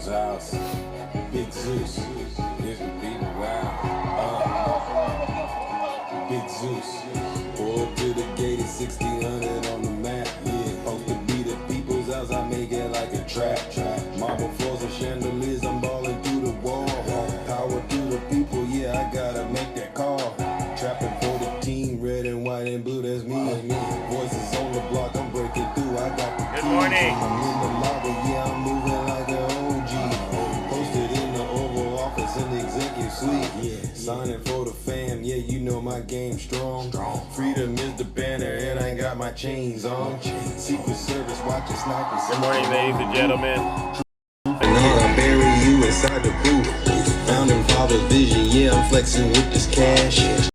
people's house. Big Zeus, here's the people's house. Big Zeus, pull up to the gate at 1600 on the map. Yeah, supposed to be the people's house. I make it like a trap. Marble floors and chandeliers, I'm balling through the wall. Power to the people, yeah, I gotta make that call. Trapping for the team, red and white and blue, that's me. Voices on the block, I'm breaking through. I got the Good morning. I'm in the lobby, yeah, I'm moving like an OG. Posted in the Oval Office in the executive suite. Yeah, signing for the fam, yeah, you know my game strong. Freedom is the banner, and I got my chains on. Secret Service watching snipers. Good morning, ladies and gentlemen. And I'll bury you inside the booth. Founding father's vision, yeah, I'm flexing with this cash.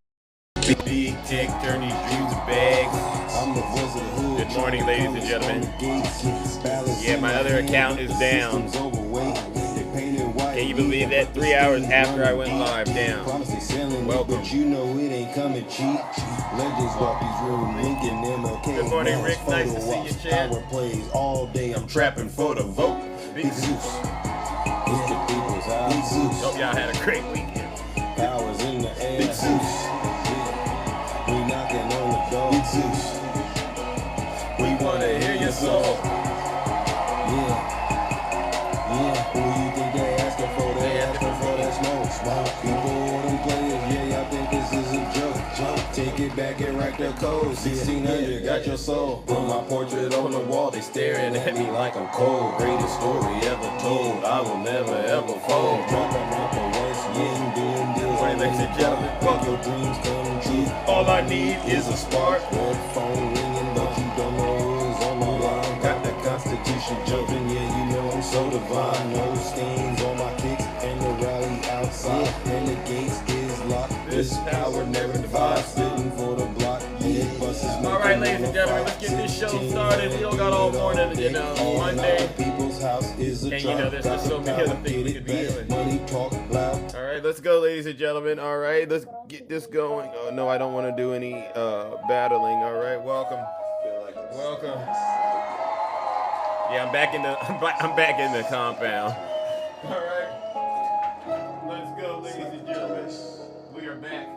Big tech, turn these dreams to bags. I'm the voice of the hood. Good morning, ladies and gentlemen. Yeah, my other account is down. Can you believe that? 3 hours after I went live, down. Welcome. But you know it ain't coming cheap. Legends walk these rooms, Lincoln, MLK. Good morning, Rick. Nice to see you, Chad. Power plays all day. I'm trapping for the vote. Big Zeus. It's the people's house. Big Zeus. Hope y'all had a great weekend. Powers in the air. Big Zeus. We knocking on the door. Big Zeus. We wanna hear your soul. Yeah. Who you think they asking for? They asking for that smoke. Smart people, them players. Yeah, y'all think this is a joke. Take it back and write the code. 1600, got your soul. Put my portrait on the wall. They staring at me like I'm cold. Greatest story ever told. I will never ever fold. Dropping out the West, yeah, doing deals. Ladies and gentlemen, Make your dreams come true. all I need is a spark. Red phone ringing, but you don't know who's on my line. Got the Constitution jumping, yeah, you know I'm so divine. No stains on my kicks and the rally outside. And the gates is locked. This power never divides. Sitting for the block. Yeah, buses All right, ladies and gentlemen, let's get this show started. We don't got all morning, you know, Monday. People's house is a And you know, there's just so many other things we could be doing. Money talk loud. All right, let's go, ladies and gentlemen. All right, let's get this going. Oh, no, I don't want to do any battling. All right, welcome. Yeah, I'm back in the compound. All right, let's go, ladies and gentlemen. We are back.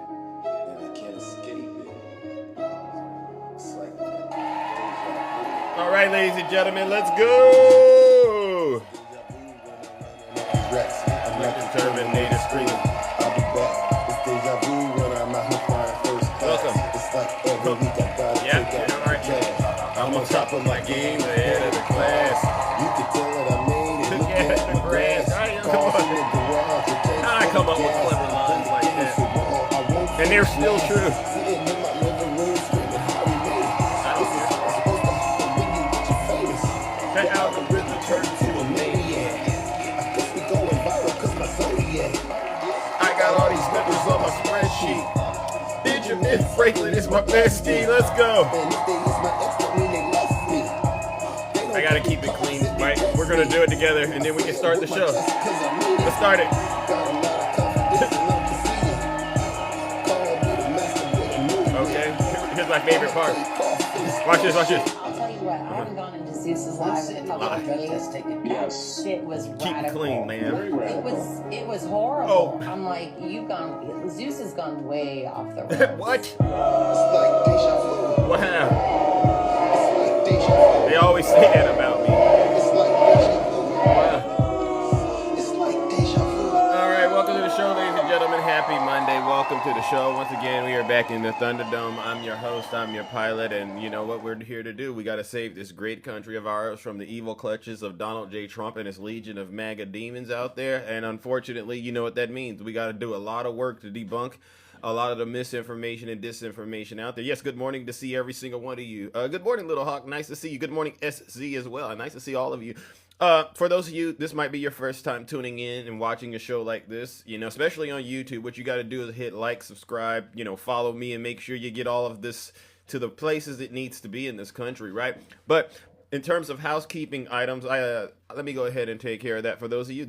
And I can't escape it. It's like All right, ladies and gentlemen, let's go. I'm Like the Terminator screaming. I'll be back. It's deja vu when I'm out here flying first class. Welcome. It's like every week I gotta Yeah, take out all right. cash. I'm on top of my game, the head of the class. You can tell that I made it. Look Yeah, at the my grass. grass. All right, come Cars on. in the garage. It takes How'd I come up with gas. clever lines like that? Against the wall, I won't And they're still last. true. Sitting in my living room screaming how we made it. I don't This is how it's supposed to happen when you get your famous. Hey, The algorithm turned to a maniac. I guess we going viral cause my Zodiac. I got all these numbers on my spreadsheet. Benjamin Franklin is my bestie. Let's go. And if they use my ex, that mean they left me. I gotta keep it clean, right? We're gonna do it together, and then we can start the show. Let's start it. Okay, here's my favorite part. Watch this, watch this. I'll tell you what, I haven't gone into Zeus's live in a couple of days. Yes. It was Keep it radical. clean, man. It was horrible. Oh. I'm like, Zeus has gone way off the rails. What? It's like deja vu. What happened? It's like deja vu. They always say that about me. It's like deja vu. Wow. It's like deja vu. All right, welcome to the show, ladies and gentlemen. Happy Monday. Welcome to the show. Once again, we are back in the Thunderdome. I'm your host, I'm your pilot, and you know what we're here to do. We got to save this great country of ours from the evil clutches of Donald J. Trump and his legion of MAGA demons out there. And unfortunately, you know what that means. We got to do a lot of work to debunk a lot of the misinformation and disinformation out there. Yes, good morning to see every single one of you. Good morning, Little Hawk. Nice to see you. Good morning, SZ as well. Nice to see all of you. For those of you, this might be your first time tuning in and watching a show like this, you know, especially on YouTube. What you got to do is hit like, subscribe, you know, follow me, and make sure you get all of this to the places it needs to be in this country, right? But in terms of housekeeping items, let me go ahead and take care of that. For those of you,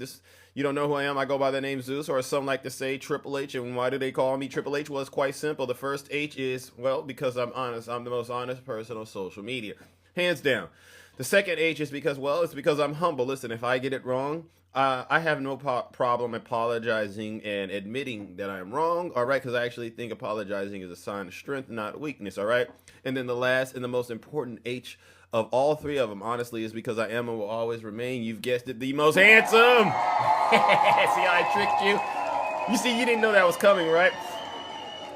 you don't know who I am. I go by the name Zeus, or as some like to say, Triple H. And why do they call me Triple H? Well, it's quite simple. The first H is, well, because I'm honest. I'm the most honest person on social media, hands down. The second H is because, well, it's because I'm humble. Listen, if I get it wrong, I have no problem apologizing and admitting that I'm wrong, all right? Because I actually think apologizing is a sign of strength, not weakness, all right? And then the last and the most important H of all three of them, honestly, is because I am and will always remain, you've guessed it, the most handsome. See how I tricked you? You see, you didn't know that was coming, right?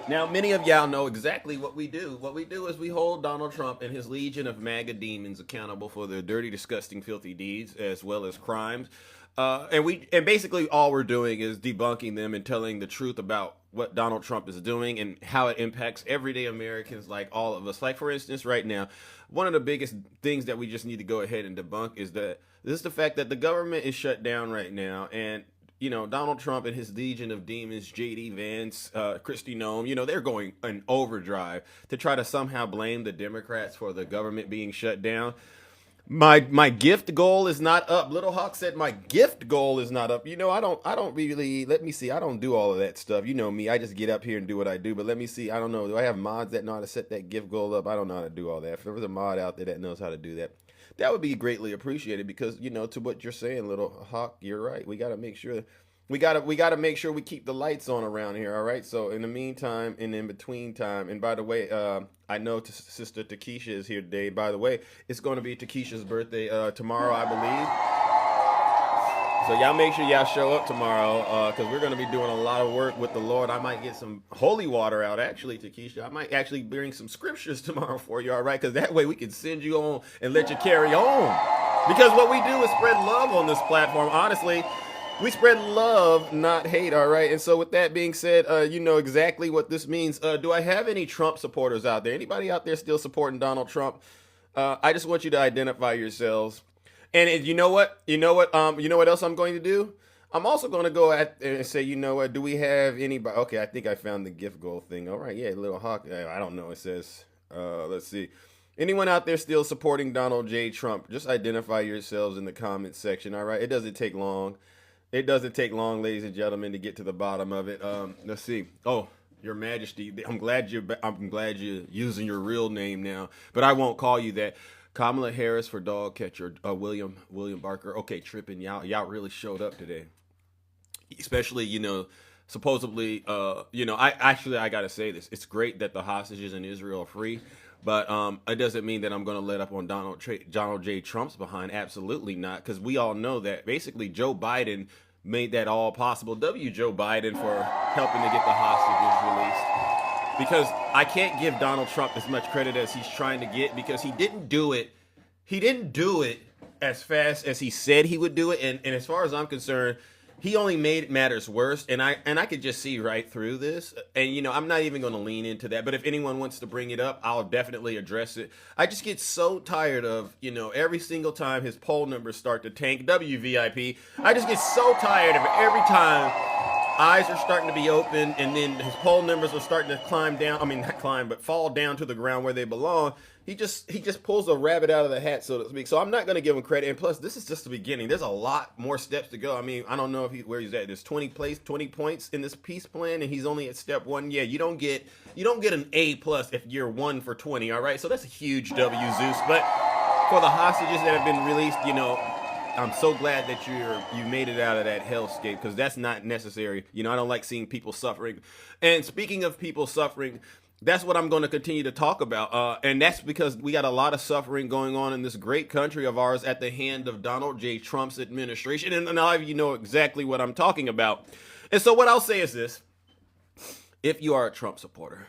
Now, many of y'all know exactly what we do. What we do is we hold Donald Trump and his legion of MAGA demons accountable for their dirty, disgusting, filthy deeds as well as crimes. And basically all we're doing is debunking them and telling the truth about what Donald Trump is doing and how it impacts everyday Americans like all of us. Like, for instance, right now, one of the biggest things that we just need to go ahead and debunk is that this is the fact that the government is shut down right now, and Donald Trump and his legion of demons, J.D. Vance, Kristi Noem, they're going in overdrive to try to somehow blame the Democrats for the government being shut down. My gift goal is not up. Little Hawk said my gift goal is not up. I don't really, let me see. I don't do all of that stuff. You know me. I just get up here and do what I do. But let me see. I don't know. Do I have mods that know how to set that gift goal up? I don't know how to do all that. If there was a mod out there that knows how to do that, that would be greatly appreciated, because, to what you're saying, Little Hawk, you're right. We got to make sure we gotta make sure we keep the lights on around here, all right? So in the meantime and in between time, and by the way, I know Sister Takesha is here today. By the way, it's going to be Takesha's birthday tomorrow, I believe. So y'all make sure y'all show up tomorrow, because we're going to be doing a lot of work with the Lord. I might get some holy water out, actually, Takesha. I might actually bring some scriptures tomorrow for you, all right? Because that way we can send you on and let you carry on. Because what we do is spread love on this platform, honestly. We spread love, not hate, all right? And so with that being said, you know exactly what this means. Do I have any Trump supporters out there? Anybody out there still supporting Donald Trump? I just want you to identify yourselves. And you know what? You know what else I'm going to do? I'm also going to go at and say, do we have anybody? Okay, I think I found the gift goal thing. All right, yeah, Little Hawk. I don't know. It says, let's see. Anyone out there still supporting Donald J. Trump? Just identify yourselves in the comments section, all right? It doesn't take long. It doesn't take long, ladies and gentlemen, to get to the bottom of it. Let's see. Oh, Your Majesty, I'm glad you're using your real name now, but I won't call you that. Kamala Harris for dog catcher. William Barker. Okay, tripping. Y'all really showed up today. Especially, supposedly, I gotta say this. It's great that the hostages in Israel are free. But it doesn't mean that I'm going to let up on Donald J. Trump's behind. Absolutely not, because we all know that basically Joe Biden made that all possible. Joe Biden for helping to get the hostages released. Because I can't give Donald Trump as much credit as he's trying to get, because he didn't do it. He didn't do it as fast as he said he would do it. And as far as I'm concerned, he only made matters worse, and I could just see right through this. And, I'm not even going to lean into that. But if anyone wants to bring it up, I'll definitely address it. I just get so tired of, every single time his poll numbers start to tank, WVIP, I just get so tired of it every time. Eyes are starting to be open, and then his poll numbers are starting to climb down. I mean, not climb, but fall down to the ground where they belong. He just pulls a rabbit out of the hat, so to speak. So I'm not going to give him credit. And plus, this is just the beginning. There's a lot more steps to go. I mean, I don't know where he's at. There's 20 points in this peace plan, and he's only at step 1. Yeah, you don't get an A+ if you're 1 for 20. All right, so that's a huge W, Zeus. But for the hostages that have been released, I'm so glad that you made it out of that hellscape, because that's not necessary. I don't like seeing people suffering. And speaking of people suffering, that's what I'm going to continue to talk about. And that's because we got a lot of suffering going on in this great country of ours at the hand of Donald J. Trump's administration. And a lot of you know exactly what I'm talking about. And so what I'll say is this. If you are a Trump supporter,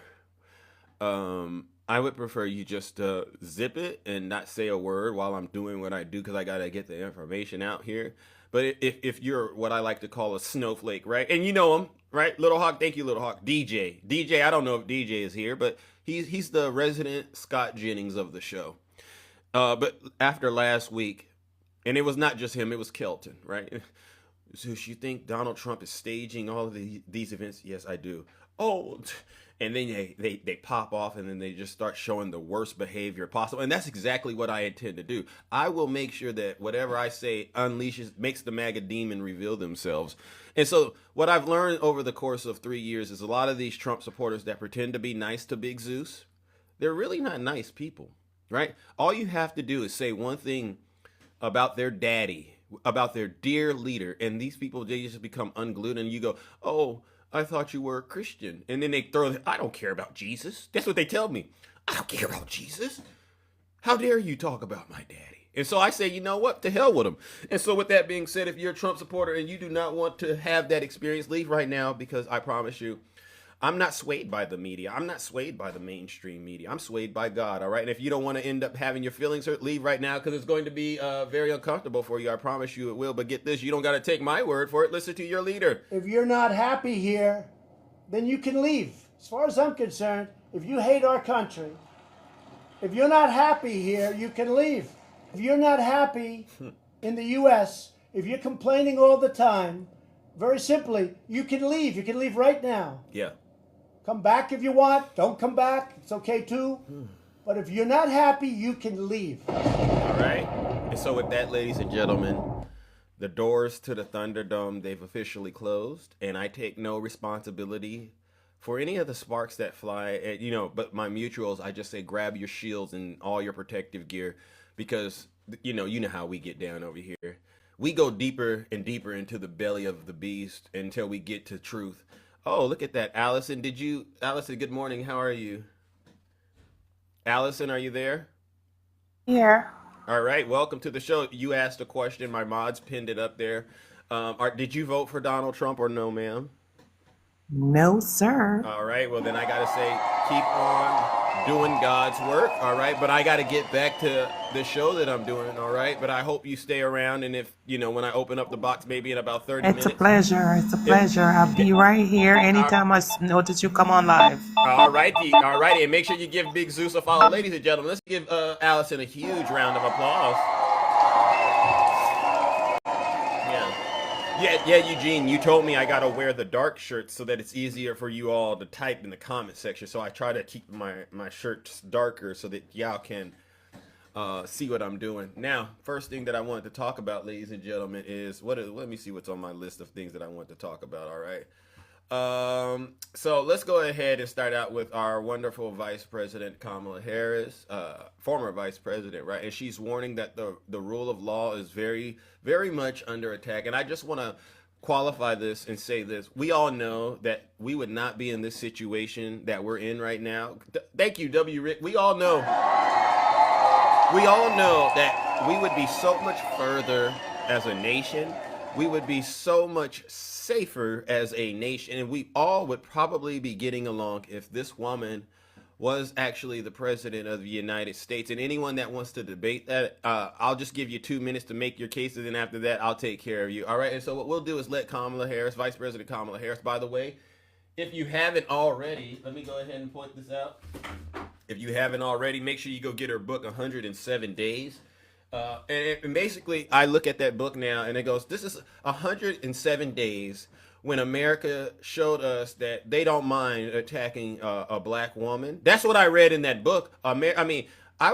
I would prefer you just zip it and not say a word while I'm doing what I do, because I got to get the information out here. But if you're what I like to call a snowflake, right? And you know him, right? Little Hawk, thank you, Little Hawk. DJ, I don't know if DJ is here, but he's the resident Scott Jennings of the show. But after last week, and it was not just him, it was Kelton, right? So you think Donald Trump is staging all of these events? Yes, I do. Oh, and then they pop off, and then they just start showing the worst behavior possible. And that's exactly what I intend to do. I will make sure that whatever I say makes the MAGA demon reveal themselves. And so what I've learned over the course of 3 years is a lot of these Trump supporters that pretend to be nice to Big Zeus, they're really not nice people, right? All you have to do is say one thing about their daddy, about their dear leader, and these people, they just become unglued, and you go, oh, I thought you were a Christian. And then they throw, I don't care about Jesus. That's what they tell me. I don't care about Jesus. How dare you talk about my daddy? And so I say, you know what? To hell with them. And so with that being said, if you're a Trump supporter and you do not want to have that experience, leave right now, because I promise you, I'm not swayed by the media. I'm not swayed by the mainstream media. I'm swayed by God, all right? And if you don't want to end up having your feelings hurt, leave right now, because it's going to be very uncomfortable for you. I promise you it will. But get this, you don't got to take my word for it. Listen to your leader. If you're not happy here, then you can leave. As far as I'm concerned, if you hate our country, if you're not happy here, you can leave. If you're not happy in the U.S., if you're complaining all the time, very simply, you can leave. You can leave right now. Yeah. Come back if you want. Don't come back. It's okay too. But if you're not happy, you can leave. All right. And so with that, ladies and gentlemen, the doors to the Thunderdome, they've officially closed, and I take no responsibility for any of the sparks that fly at, but my mutuals, I just say grab your shields and all your protective gear, because you know how we get down over here. We go deeper and deeper into the belly of the beast until we get to truth. Oh, look at that. Allison, Allison, good morning. How are you? Allison, are you there? Here. All right. Welcome to the show. You asked a question. My mods pinned it up there. Did you vote for Donald Trump or no, ma'am? No, sir. All right. Well, then I got to say, keep on doing God's work. All right. But I got to get back to the show that I'm doing. All right. But I hope you stay around. And if, when I open up the box, maybe in about 30 minutes. It's a pleasure. It's a pleasure. I'll be right here anytime I notice you come on live. All righty. All righty. And make sure you give Big Zeus a follow. Ladies and gentlemen, let's give Allison a huge round of applause. Yeah, Eugene, you told me I got to wear the dark shirts so that it's easier for you all to type in the comment section. So I try to keep my shirts darker so that y'all can see what I'm doing. Now, first thing that I wanted to talk about, ladies and gentlemen, is let me see what's on my list of things that I want to talk about, all right? So let's go ahead and start out with our wonderful Vice President Kamala Harris, former Vice President, right? And she's warning that the rule of law is very, very much under attack. And I just want to qualify this and say this. We all know that we would not be in this situation that we're in right now. Thank you, W. Rick. We all know that we would be so much further as a nation. We would be so much safer as a nation, and we all would probably be getting along if this woman was actually the president of the United States. And anyone that wants to debate that, I'll just give you 2 minutes to make your cases, and after that, I'll take care of you. All right, and so what we'll do is let Kamala Harris, Vice President Kamala Harris, by the way, if you haven't already, let me go ahead and point this out. If you haven't already, make sure you go get her book, 107 Days. And basically, I look at that book now, and it goes, this is 107 days when America showed us that they don't mind attacking a black woman. That's what I read in that book. I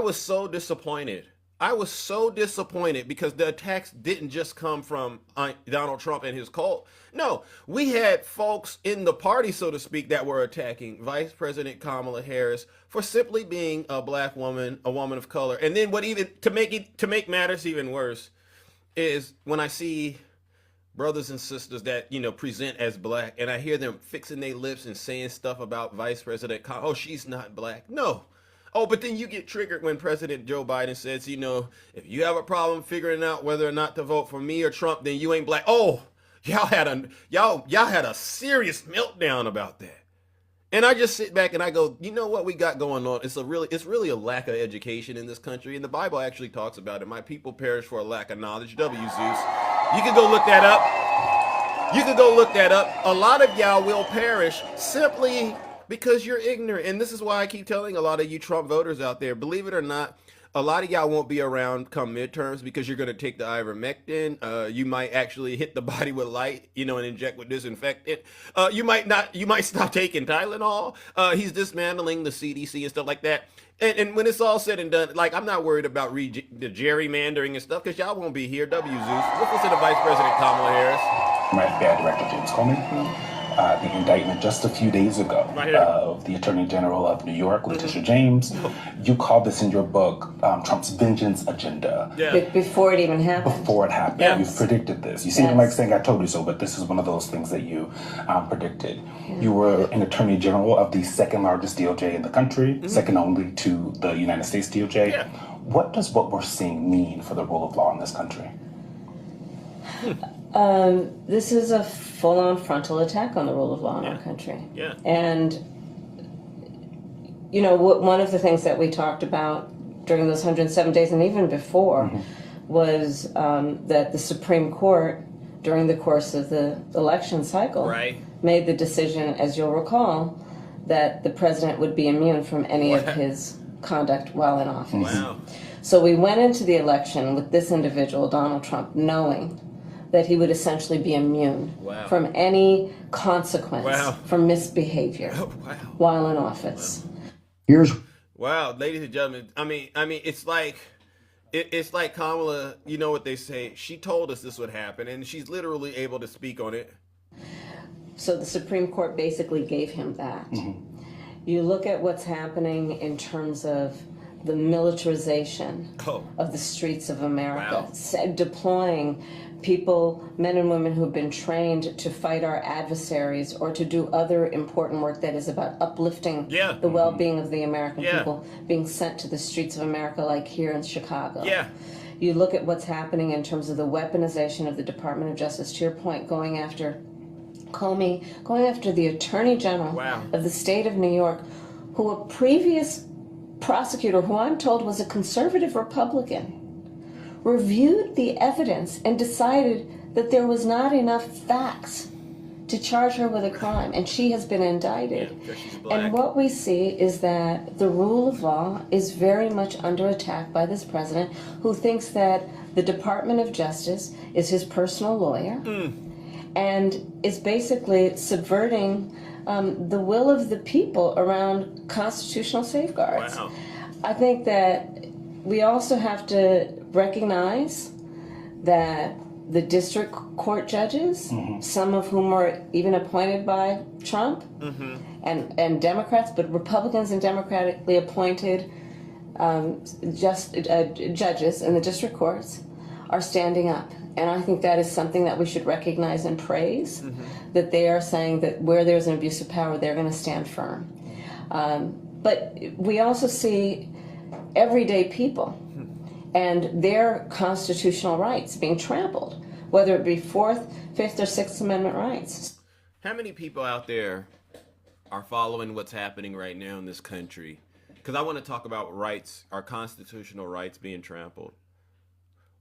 was so disappointed. Because the attacks didn't just come from Donald Trump and his cult. No, we had folks in the party, so to speak, that were attacking Vice President Kamala Harris for simply being a black woman, a woman of color. And then to make matters even worse is when I see brothers and sisters that, present as black, and I hear them fixing their lips and saying stuff about Vice President Kamala. Oh, she's not black. No. Oh, but then you get triggered when President Joe Biden says, if you have a problem figuring out whether or not to vote for me or Trump, then you ain't black. Oh, y'all had a serious meltdown about that. And I just sit back and I go, you know what we got going on? It's really a lack of education in this country, and the Bible actually talks about it. My people perish for a lack of knowledge. W. Zeus. You can go look that up. A lot of y'all will perish simply because you're ignorant. And this is why I keep telling a lot of you Trump voters out there, believe it or not, a lot of y'all won't be around come midterms because you're going to take the ivermectin. You might actually hit the body with light, and inject with disinfectant. You might stop taking Tylenol. He's dismantling the CDC and stuff like that. And when it's all said and done, I'm not worried about the gerrymandering and stuff because y'all won't be here. W. Zeus. Let's listen to Vice President Kamala Harris. My FBI Director James Comey. the indictment just a few days ago of the Attorney General of New York, Letitia James. You called this in your book Trump's vengeance agenda. Before it even happened. Before it happened. You've predicted this. You seem like saying I told you so, but this is one of those things that you predicted. You were an Attorney General of the second largest DOJ in the country, second only to the United States DOJ. What does what we're seeing mean for the rule of law in this country? This is a full-on frontal attack on the rule of law in our country. And, you know, one of the things that we talked about during those 107 days and even before was that the Supreme Court, during the course of the election cycle, made the decision, as you'll recall, that the president would be immune from any of his conduct while in office. So we went into the election with this individual, Donald Trump, knowing that he would essentially be immune from any consequence from misbehavior while in office. Ladies and gentlemen. I mean, it's like Kamala. You know what they say? She told us this would happen, and she's literally able to speak on it. So the Supreme Court basically gave him that. You look at what's happening in terms of the militarization of the streets of America, deploying people, men and women who've been trained to fight our adversaries or to do other important work that is about uplifting the well-being of the American people, being sent to the streets of America like here in Chicago. You look at what's happening in terms of the weaponization of the Department of Justice, to your point, going after Comey, going after the Attorney General of the state of New York, who a previous prosecutor, who I'm told was a conservative Republican, reviewed the evidence and decided that there was not enough facts to charge her with a crime, and she has been indicted. And what we see is that the rule of law is very much under attack by this president, who thinks that the Department of Justice is his personal lawyer and is basically subverting the will of the people around constitutional safeguards. I think that we also have to recognize that the district court judges, some of whom were even appointed by Trump and Democrats, but Republicans and democratically appointed judges in the district courts, are standing up. And I think that is something that we should recognize and praise, that they are saying that where there's an abuse of power, they're going to stand firm. But we also see everyday people and their constitutional rights being trampled, whether it be Fourth, Fifth, or Sixth Amendment rights. How many people out there are following what's happening right now in this country? Because I want to talk about rights, our constitutional rights being trampled.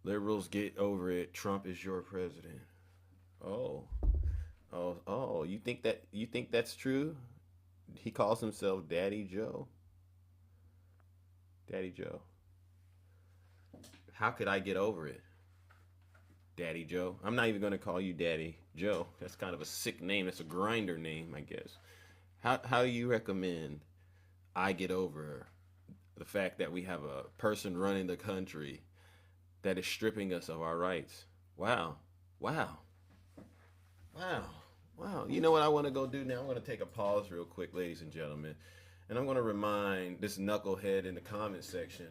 Liberals, get over it. Trump is your president. Oh, you think that's true? He calls himself Daddy Joe. Daddy Joe. How could I get over it? Daddy Joe. I'm not even going to call you Daddy Joe. That's kind of a sick name. It's a grinder name, I guess. How do you recommend I get over the fact that we have a person running the country that is stripping us of our rights? Wow. You know what I want to go do now? I'm going to take a pause real quick, ladies and gentlemen. And I'm going to remind this knucklehead in the comment section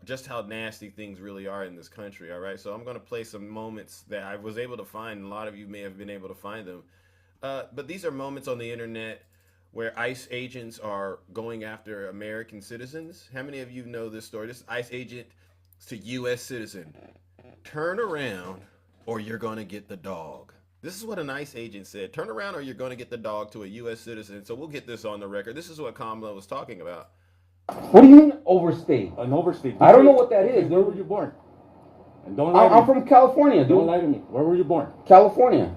just how nasty things really are in this country, all right? So I'm going to play some moments that I was able to find, and a lot of you may have been able to find them. But these are moments on the internet where ICE agents are going after American citizens. How many of you know this story? This ICE agent to U.S. citizen. Turn around or you're going to get the dog. This is what an ICE agent said. Turn around or you're going to get the dog to a U.S. citizen. So we'll get this on the record. This is what Kamala was talking about. What do you mean overstay? An overstay. I don't know what that is. Where were you born? And don't lie to me. I'm from California, dude. Don't lie to me. Where were you born? California.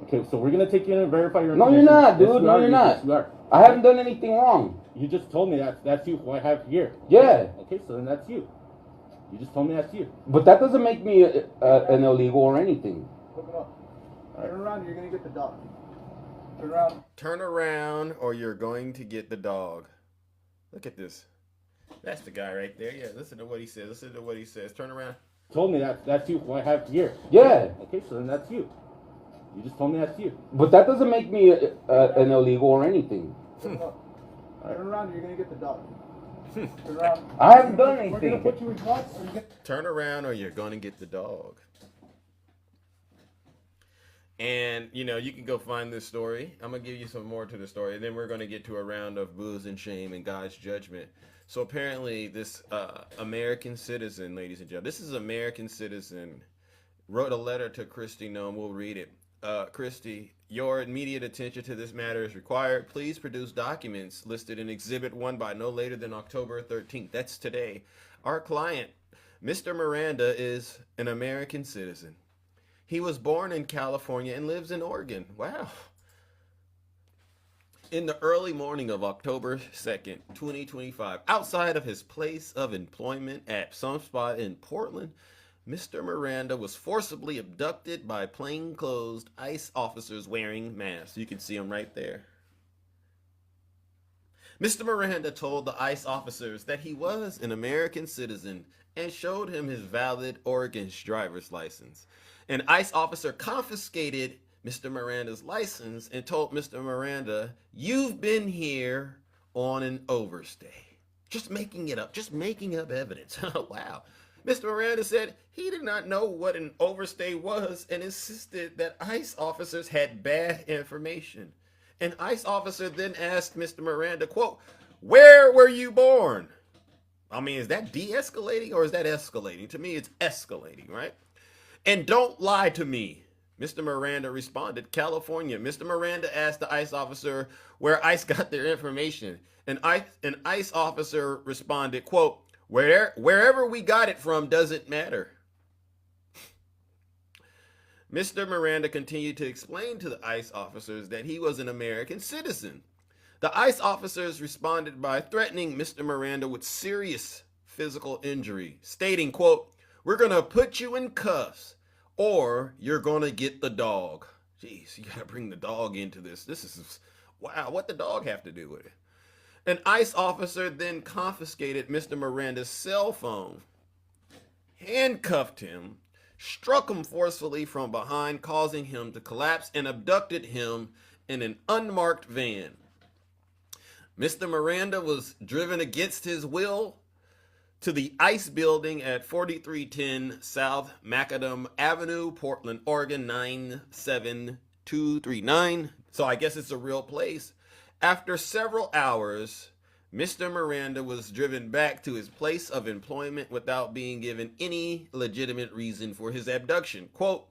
Okay, so we're gonna take you in and verify your No, information. you're not, dude. Yes, No, you're not. Yes, you are. I haven't done anything wrong. You just told me that's you who I have here. Yeah. Okay, so then that's you. You just told me that's you. But that doesn't make me an illegal or anything. Look it up. Turn around, you're gonna get the dog. Turn around. Turn around or you're going to get the dog. Look at this. That's the guy right there. Yeah, listen to what he says. Listen to what he says. Turn around. Told me that's you who I have here. Yeah. Okay, so then that's you. You just told me that's you. But that doesn't make me an illegal or anything. Turn around, you're gonna get the dog. Turn around. I haven't done We're gonna anything. put you in cuffs. Turn around or you're going to get the dog. And, you know, you can go find this story. I'm going to give you some more to the story. And then we're going to get to a round of booze and shame and God's judgment. So apparently this American citizen, ladies and gentlemen, this is American citizen, wrote a letter to Christy Nome. We'll read it. Christy, your immediate attention to this matter is required. Please produce documents listed in Exhibit 1 by no later than October 13th. That's today. Our client, Mr. Miranda, is an American citizen. He was born in California and lives in Oregon. Wow. In the early morning of October 2nd, 2025, outside of his place of employment at some spot in Portland, Mr. Miranda was forcibly abducted by plainclothes ICE officers wearing masks. You can see him right there. Mr. Miranda told the ICE officers that he was an American citizen and showed him his valid Oregon driver's license. An ICE officer confiscated Mr. Miranda's license and told Mr. Miranda, "You've been here on an overstay." Just making it up, just making up evidence. Wow. Mr. Miranda said he did not know what an overstay was and insisted that ICE officers had bad information. An ICE officer then asked Mr. Miranda, quote, "Where were you born?" I mean, is that de-escalating or is that escalating? To me, it's escalating, right? "And don't lie to me." Mr. Miranda responded, "California." Mr. Miranda asked the ICE officer where ICE got their information. An ICE officer responded, quote, "Wherever we got it from doesn't matter." Mr. Miranda continued to explain to the ICE officers that he was an American citizen. The ICE officers responded by threatening Mr. Miranda with serious physical injury, stating, quote, "We're going to put you in cuffs or you're going to get the dog." Jeez, you got to bring the dog into this. This is, wow, what the dog have to do with it? An ICE officer then confiscated Mr. Miranda's cell phone, handcuffed him, struck him forcefully from behind, causing him to collapse, and abducted him in an unmarked van. Mr. Miranda was driven against his will to the ICE building at 4310 South Macadam Avenue, Portland, Oregon, 97239. So I guess it's a real place. After several hours, Mr. Miranda was driven back to his place of employment without being given any legitimate reason for his abduction. Quote,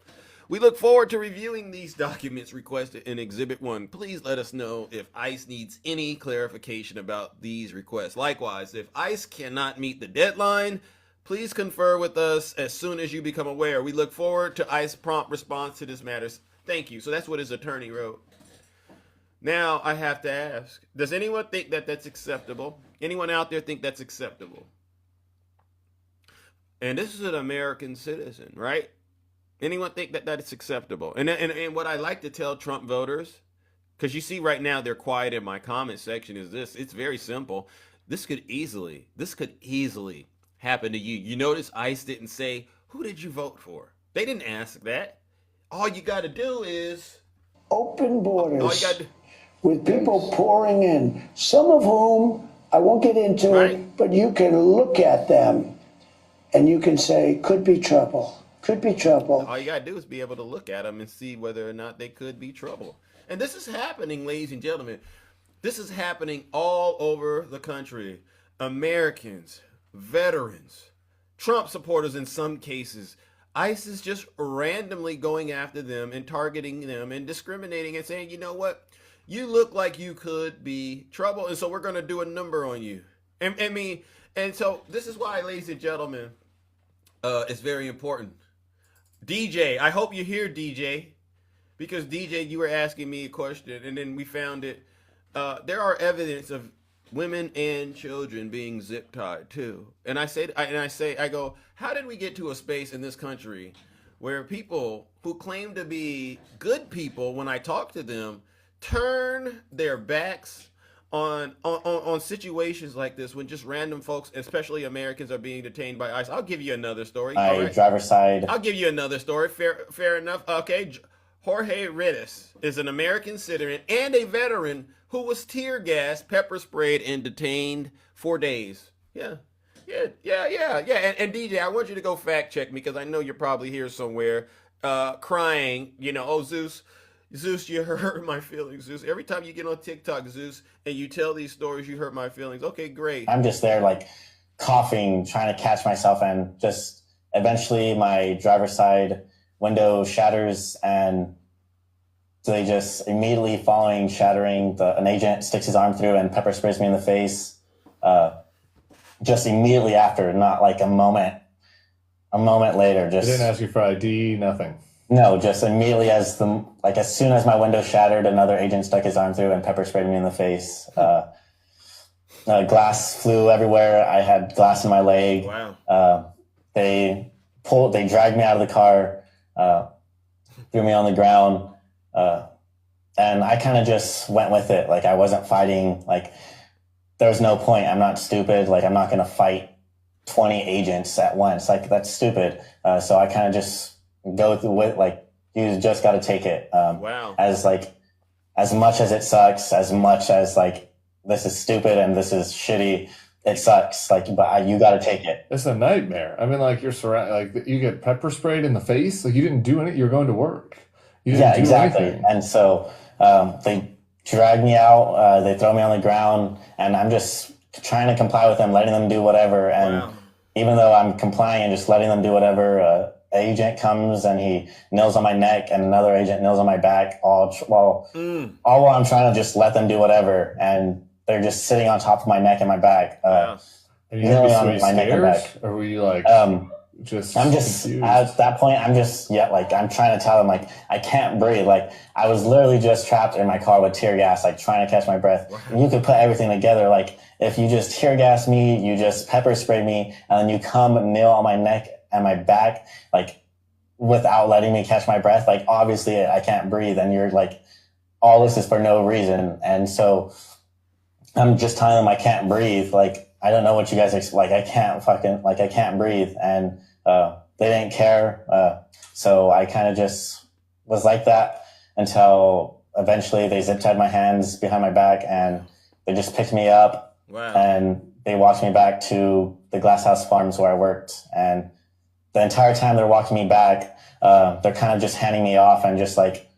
"We look forward to reviewing these documents requested in Exhibit 1. Please let us know if ICE needs any clarification about these requests. Likewise, if ICE cannot meet the deadline, please confer with us as soon as you become aware. We look forward to ICE prompt response to this matter. Thank you." So that's what his attorney wrote. Now I have to ask, does anyone think that that's acceptable? Anyone out there think that's acceptable? And this is an American citizen, right? Anyone think that that is acceptable? And what I like to tell Trump voters, because you see right now they're quiet in my comment section, is this. It's very simple. This could easily happen to you. You notice ICE didn't say, "Who did you vote for?" They didn't ask that. All you got to do is open borders with people pouring in, some of whom I won't get into it, but you can look at them and you can say, could be trouble. Could be trouble. All you got to do is be able to look at them and see whether or not they could be trouble. And this is happening, ladies and gentlemen. This is happening all over the country. Americans, veterans, Trump supporters in some cases. ICE is just randomly going after them and targeting them and discriminating and saying, you know what? You look like you could be trouble, and so we're going to do a number on you. And so this is why, ladies and gentlemen, it's very important. DJ, I hope you're here, DJ, because DJ, you were asking me a question, and then we found it. There are evidence of women and children being zip tied too. And I go, how did we get to a space in this country where people who claim to be good people, when I talk to them, turn their backs on situations like this when just random folks, especially Americans, are being detained by ICE? I'll give you another story. Driver's side. I'll give you another story. Fair enough. Okay. Jorge Reyes is an American citizen and a veteran who was tear gassed, pepper sprayed, and detained for days. Yeah. And DJ, I want you to go fact check me because I know you're probably here somewhere crying, oh, Zeus, you hurt my feelings, Zeus. Every time you get on TikTok, Zeus, and you tell these stories, you hurt my feelings. Okay, great. I'm just there like coughing, trying to catch myself, and just eventually my driver's side window shatters, and they just immediately following shattering, an agent sticks his arm through and pepper sprays me in the face. Just immediately after, not like a moment later. Just they didn't ask you for ID, nothing. No, just immediately as soon as my window shattered, another agent stuck his arm through and pepper sprayed me in the face. Glass flew everywhere. I had glass in my leg. Wow. They dragged me out of the car, threw me on the ground, and I kind of just went with it. Like, I wasn't fighting. Like, there was no point. I'm not stupid. Like, I'm not going to fight 20 agents at once. Like, that's stupid. So I kind of just go through with, like, you just got to take it. Wow. As much as it sucks, as much as, like, this is stupid and this is shitty, it sucks. Like, but you got to take it. It's a nightmare. I mean, like, you're surrounded, like, you get pepper sprayed in the face. Like, you didn't do anything. You're going to work. You didn't do exactly. anything. And so they drag me out, they throw me on the ground, and I'm just trying to comply with them, letting them do whatever. And even though I'm complying and just letting them do whatever, an agent comes and he kneels on my neck, and another agent kneels on my back, all while I'm trying to just let them do whatever. And they're just sitting on top of my neck and my back. And you on my neck and back. Or were you like, I'm just confused? at that point, I'm trying to tell them, like, I can't breathe. Like, I was literally just trapped in my car with tear gas, like, trying to catch my breath. And you could put everything together. Like, if you just tear gas me, you just pepper spray me, and then you come and kneel on my neck and my back, like, without letting me catch my breath, like, obviously I can't breathe. And you're like, all this is for no reason. And so I'm just telling them I can't breathe. Like, I don't know what you guys like. I can't breathe. And they didn't care. So I kind of just was like that until eventually they zip tied my hands behind my back, and they just picked me up. Wow. And they walked me back to the Glass House Farms where I worked. And the entire time they're walking me back, they're kind of just handing me off and just like,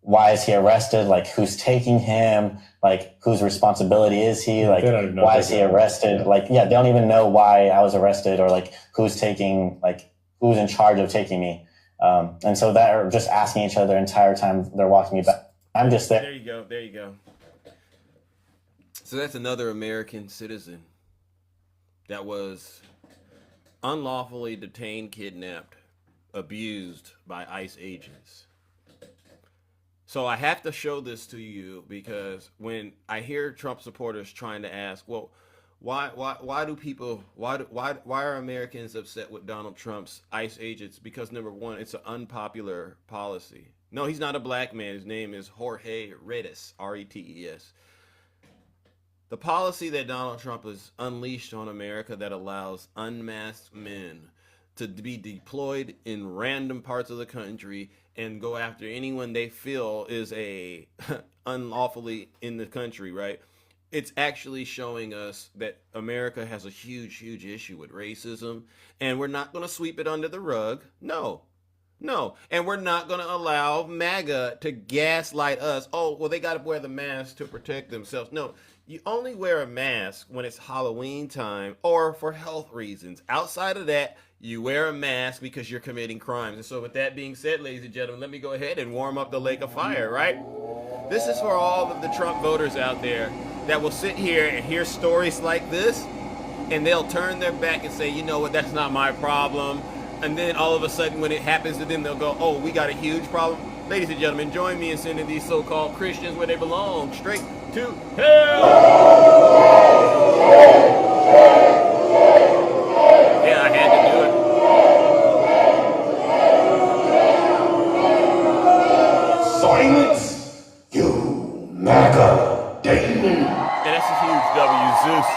why is he arrested? Like, who's taking him? Like, whose responsibility is he? Like, why is he arrested? Like, they don't even know why I was arrested, or like who's in charge of taking me. And so they're just asking each other the entire time they're walking me back. I'm just there. There you go. So that's another American citizen that was unlawfully detained, kidnapped, abused by ICE agents. So I have to show this to you, because when I hear Trump supporters trying to ask, well, why are Americans upset with Donald Trump's ICE agents? Because number one, it's an unpopular policy. No, he's not a black man. His name is Jorge Reyes, R-E-T-E-S. The policy that Donald Trump has unleashed on America that allows unmasked men to be deployed in random parts of the country and go after anyone they feel is unlawfully in the country, right? It's actually showing us that America has a huge, huge issue with racism, and we're not going to sweep it under the rug. No. And we're not going to allow MAGA to gaslight us. Oh, well, they got to wear the mask to protect themselves. No, you only wear a mask when it's Halloween time or for health reasons. Outside of that, you wear a mask because you're committing crimes. And so with that being said, ladies and gentlemen, let me go ahead and warm up the lake of fire, right? This is for all of the Trump voters out there that will sit here and hear stories like this, and they'll turn their back and say, you know what, that's not my problem. And then all of a sudden when it happens to them, they'll go, oh, we got a huge problem. Ladies and gentlemen, join me in sending these so-called Christians where they belong, straight to hell. Yeah, I had to do it. Silence, you MAGA demon. And that's a huge W, Zeus.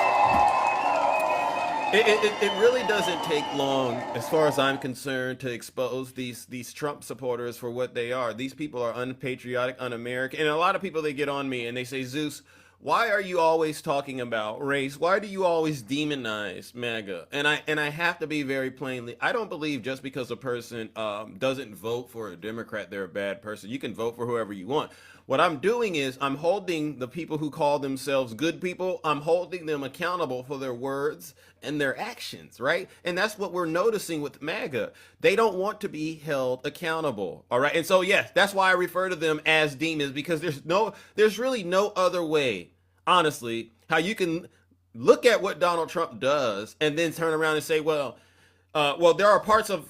it really doesn't take long, as far as I'm concerned, to expose these Trump supporters for what they are. These people are unpatriotic, un-American, and a lot of people, they get on me and they say, Zeus, why are you always talking about race? Why do you always demonize MAGA? And I have to be very plainly, I don't believe just because a person doesn't vote for a Democrat, they're a bad person. You can vote for whoever you want. What I'm doing is I'm holding the people who call themselves good people, I'm holding them accountable for their words and their actions, right? And that's what we're noticing with MAGA. They don't want to be held accountable, all right? And so, yes, that's why I refer to them as demons, because there's really no other way, honestly, how you can look at what Donald Trump does and then turn around and say, well, there are parts of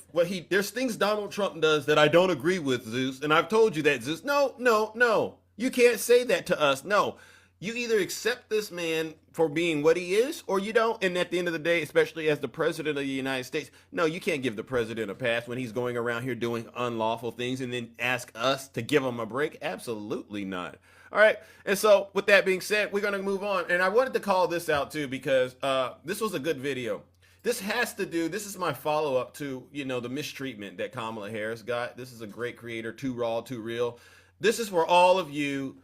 there's things Donald Trump does that I don't agree with, Zeus. And I've told you that, Zeus. No. You can't say that to us. No. You either accept this man for being what he is or you don't. And at the end of the day, especially as the president of the United States, no, you can't give the president a pass when he's going around here doing unlawful things and then ask us to give him a break. Absolutely not. All right. And so with that being said, we're going to move on. And I wanted to call this out too, because this was a good video. This is my follow-up to, the mistreatment that Kamala Harris got. This is a great creator, Too Raw, Too Real. This is for all of you.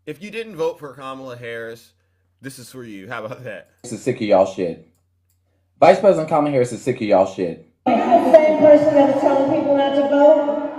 If you didn't vote for Kamala Harris, this is for you. How about that? This is sick of y'all shit. Vice President Kamala Harris is sick of y'all shit. The same person that is telling people not to vote?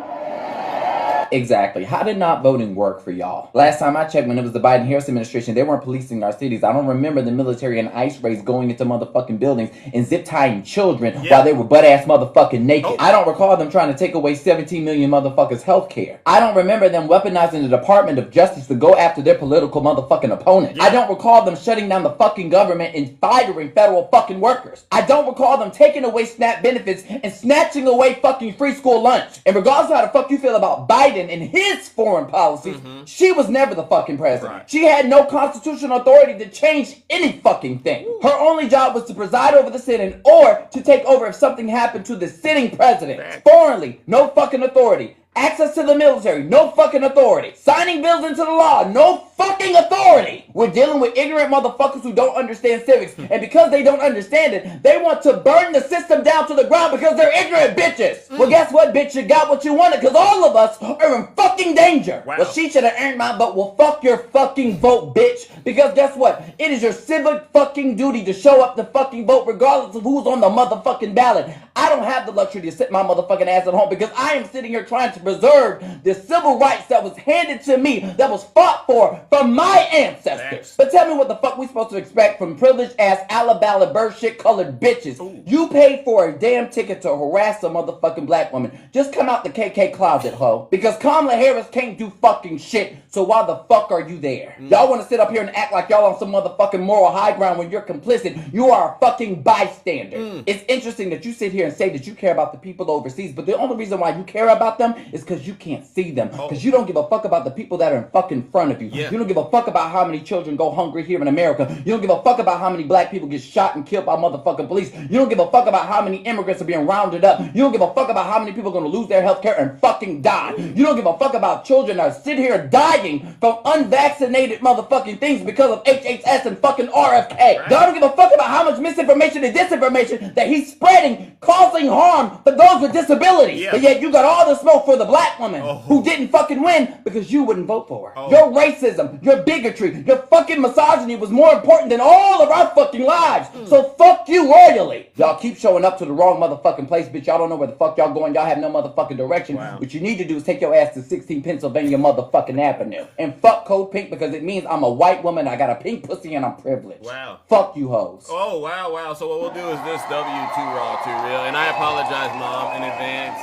Exactly. How did not voting work for y'all? Last time I checked, when it was the Biden-Harris administration, they weren't policing our cities. I don't remember the military and ICE raids going into motherfucking buildings and zip-tying children while they were butt-ass motherfucking naked. I don't recall them trying to take away 17 million motherfuckers' health care. I don't remember them weaponizing the Department of Justice to go after their political motherfucking opponents. I don't recall them shutting down the fucking government and firing federal fucking workers. I don't recall them taking away SNAP benefits and snatching away fucking free school lunch. And regardless of how the fuck you feel about Biden and his foreign policies, she was never the fucking president. Right. She had no constitutional authority to change any fucking thing. Her only job was to preside over the Senate or to take over if something happened to the sitting president. Foreignly, no fucking authority. Access to the military, no fucking authority. Signing bills into the law, no fucking authority. We're dealing with ignorant motherfuckers who don't understand civics. And because they don't understand it, they want to burn the system down to the ground because they're ignorant bitches. Well, guess what, bitch? You got what you wanted, because all of us are in fucking danger. Wow. Well, she should have earned my vote. Well, fuck your fucking vote, bitch. Because guess what? It is your civic fucking duty to show up to fucking vote regardless of who's on the motherfucking ballot. I don't have the luxury to sit my motherfucking ass at home because I am sitting here trying to preserve the civil rights that was handed to me, that was fought for from my ancestors. But tell me what the fuck we supposed to expect from privileged ass Alabama bird shit colored bitches. Ooh. You paid for a damn ticket to harass a motherfucking black woman. Just come out the KK closet, ho. Because Kamala Harris can't do fucking shit, so why the fuck are you there? Y'all want to sit up here and act like y'all on some motherfucking moral high ground when you're complicit. You are a fucking bystander. It's interesting that you sit here and say that you care about the people overseas, but the only reason why you care about them is because you can't see them. Because you don't give a fuck about the people that are in fucking front of you. You don't give a fuck about how many children go hungry here in America. You don't give a fuck about how many black people get shot and killed by motherfucking police. You don't give a fuck about how many immigrants are being rounded up. You don't give a fuck about how many people are going to lose their health care and fucking die. You don't give a fuck about children that are sitting here dying from unvaccinated motherfucking things because of HHS and fucking RFK. Y'all don't give a fuck about how much misinformation and disinformation that he's spreading, causing harm for those with disabilities. But yet you got all the smoke for the black woman who didn't fucking win because you wouldn't vote for her. Your racism, your bigotry, your fucking misogyny was more important than all of our fucking lives. So fuck you royally. Y'all keep showing up to the wrong motherfucking place, bitch. Y'all don't know where the fuck y'all going. Y'all have no motherfucking direction. What you need to do is take your ass to 16 Pennsylvania motherfucking Avenue. And fuck Code Pink because it means I'm a white woman, I got a pink pussy, and I'm privileged. Fuck you hoes. Oh, wow. So what we'll do is this W Too Raw, Too Real. And I apologize, Mom, in advance.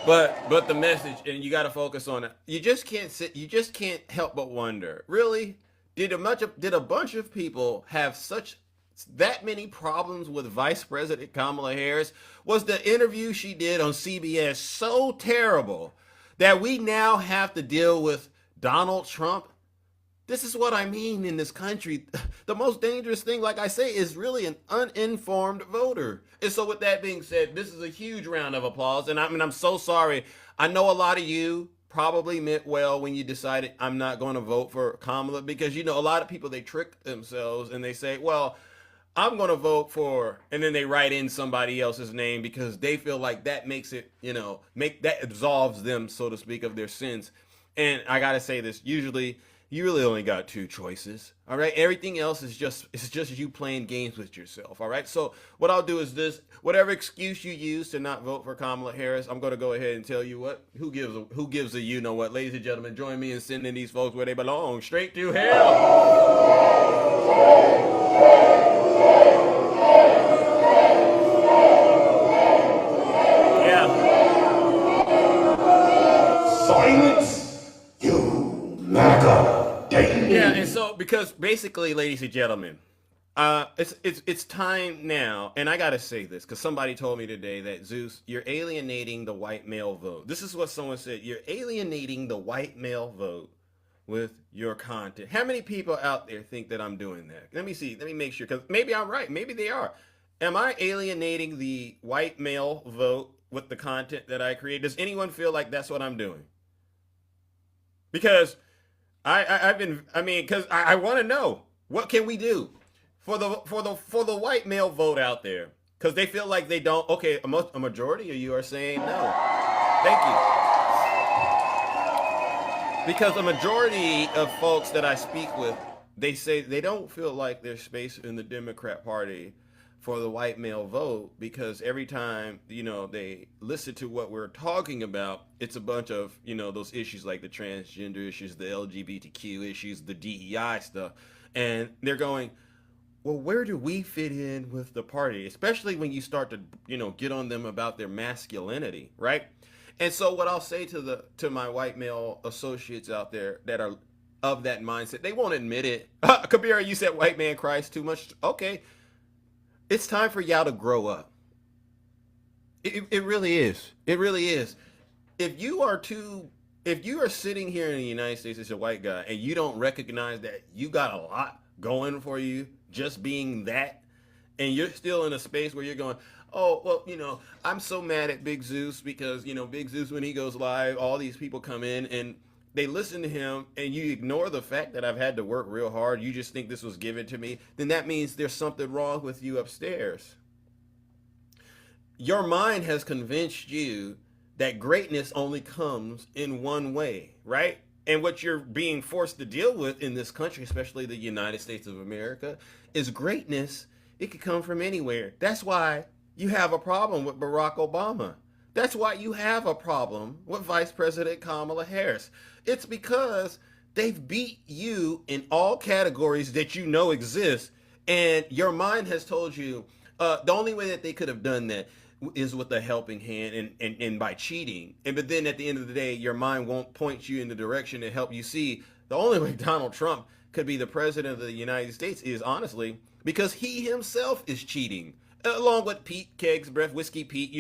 But the message, and you got to focus on it. You just can't help but wonder. Really, did a bunch of people have that many problems with Vice President Kamala Harris? Was the interview she did on CBS so terrible that we now have to deal with Donald Trump? This is what I mean in this country. The most dangerous thing, like I say, is really an uninformed voter. And so with that being said, this is a huge round of applause. And I'm so sorry. I know a lot of you probably meant well when you decided I'm not going to vote for Kamala, because, a lot of people, they trick themselves and they say, well, I'm going to vote for, and then they write in somebody else's name because they feel like that makes it, that absolves them, so to speak, of their sins. And I got to say this, usually you really only got two choices. All right. Everything else is just you playing games with yourself. All right. So what I'll do is this, whatever excuse you use to not vote for Kamala Harris, I'm going to go ahead and tell you who gives a you know what. Ladies and gentlemen, join me in sending these folks where they belong, straight to hell. Silence, you MAGA daily. Yeah, and so because basically, ladies and gentlemen, it's time now, and I gotta say this because somebody told me today that Zeus, you're alienating the white male vote. This is what someone said: you're alienating the white male vote with your content. How many people out there think that I'm doing that? Let me see. Let me make sure, because maybe I'm right. Maybe they are. Am I alienating the white male vote with the content that I create? Does anyone feel like that's what I'm doing? Because I want to know, what can we do for the white male vote out there? Because they feel like they don't. Okay, a majority of you are saying no. Thank you. Because a majority of folks that I speak with, they say they don't feel like there's space in the Democrat Party for the white male vote, because every time, they listen to what we're talking about, it's a bunch of, those issues like the transgender issues, the LGBTQ issues, the DEI stuff. And they're going, well, where do we fit in with the party? Especially when you start to, get on them about their masculinity, right? And so what I'll say to my white male associates out there that are of that mindset, they won't admit it. Kabira, you said white man cries too much. Okay. It's time for y'all to grow up. It really is. It really is. If you are sitting here in the United States as a white guy and you don't recognize that you got a lot going for you just being that, and you're still in a space where you're going, oh, well, I'm so mad at Big Zeus because, Big Zeus, when he goes live, all these people come in and they listen to him, and you ignore the fact that I've had to work real hard. You just think this was given to me. Then that means there's something wrong with you upstairs. Your mind has convinced you that greatness only comes in one way, right? And what you're being forced to deal with in this country, especially the United States of America, is greatness. It could come from anywhere. That's why you have a problem with Barack Obama. That's why you have a problem with Vice President Kamala Harris. It's because they've beat you in all categories that exist, and your mind has told you the only way that they could have done that is with a helping hand and by cheating. But then at the end of the day, your mind won't point you in the direction to help you see the only way Donald Trump could be the president of the United States is honestly because he himself is cheating. Along with Pete Kegs, Breath, Whiskey Pete,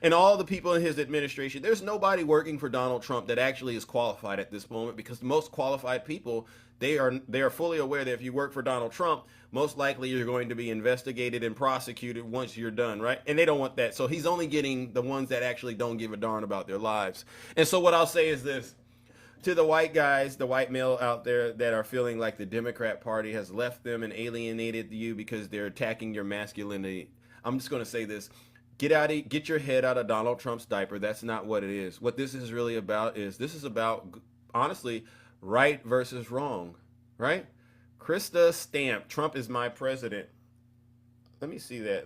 and all the people in his administration. There's nobody working for Donald Trump that actually is qualified at this moment, because the most qualified people, they are fully aware that if you work for Donald Trump, most likely you're going to be investigated and prosecuted once you're done, right? And they don't want that. So he's only getting the ones that actually don't give a darn about their lives. And so what I'll say is this. To the white guys, the white male out there that are feeling like the Democrat Party has left them and alienated you because they're attacking your masculinity, I'm just going to say this. Get your head out of Donald Trump's diaper. That's not what it is. What this is really about is honestly, right versus wrong, right? Krista Stamp, Trump is my president. Let me see that.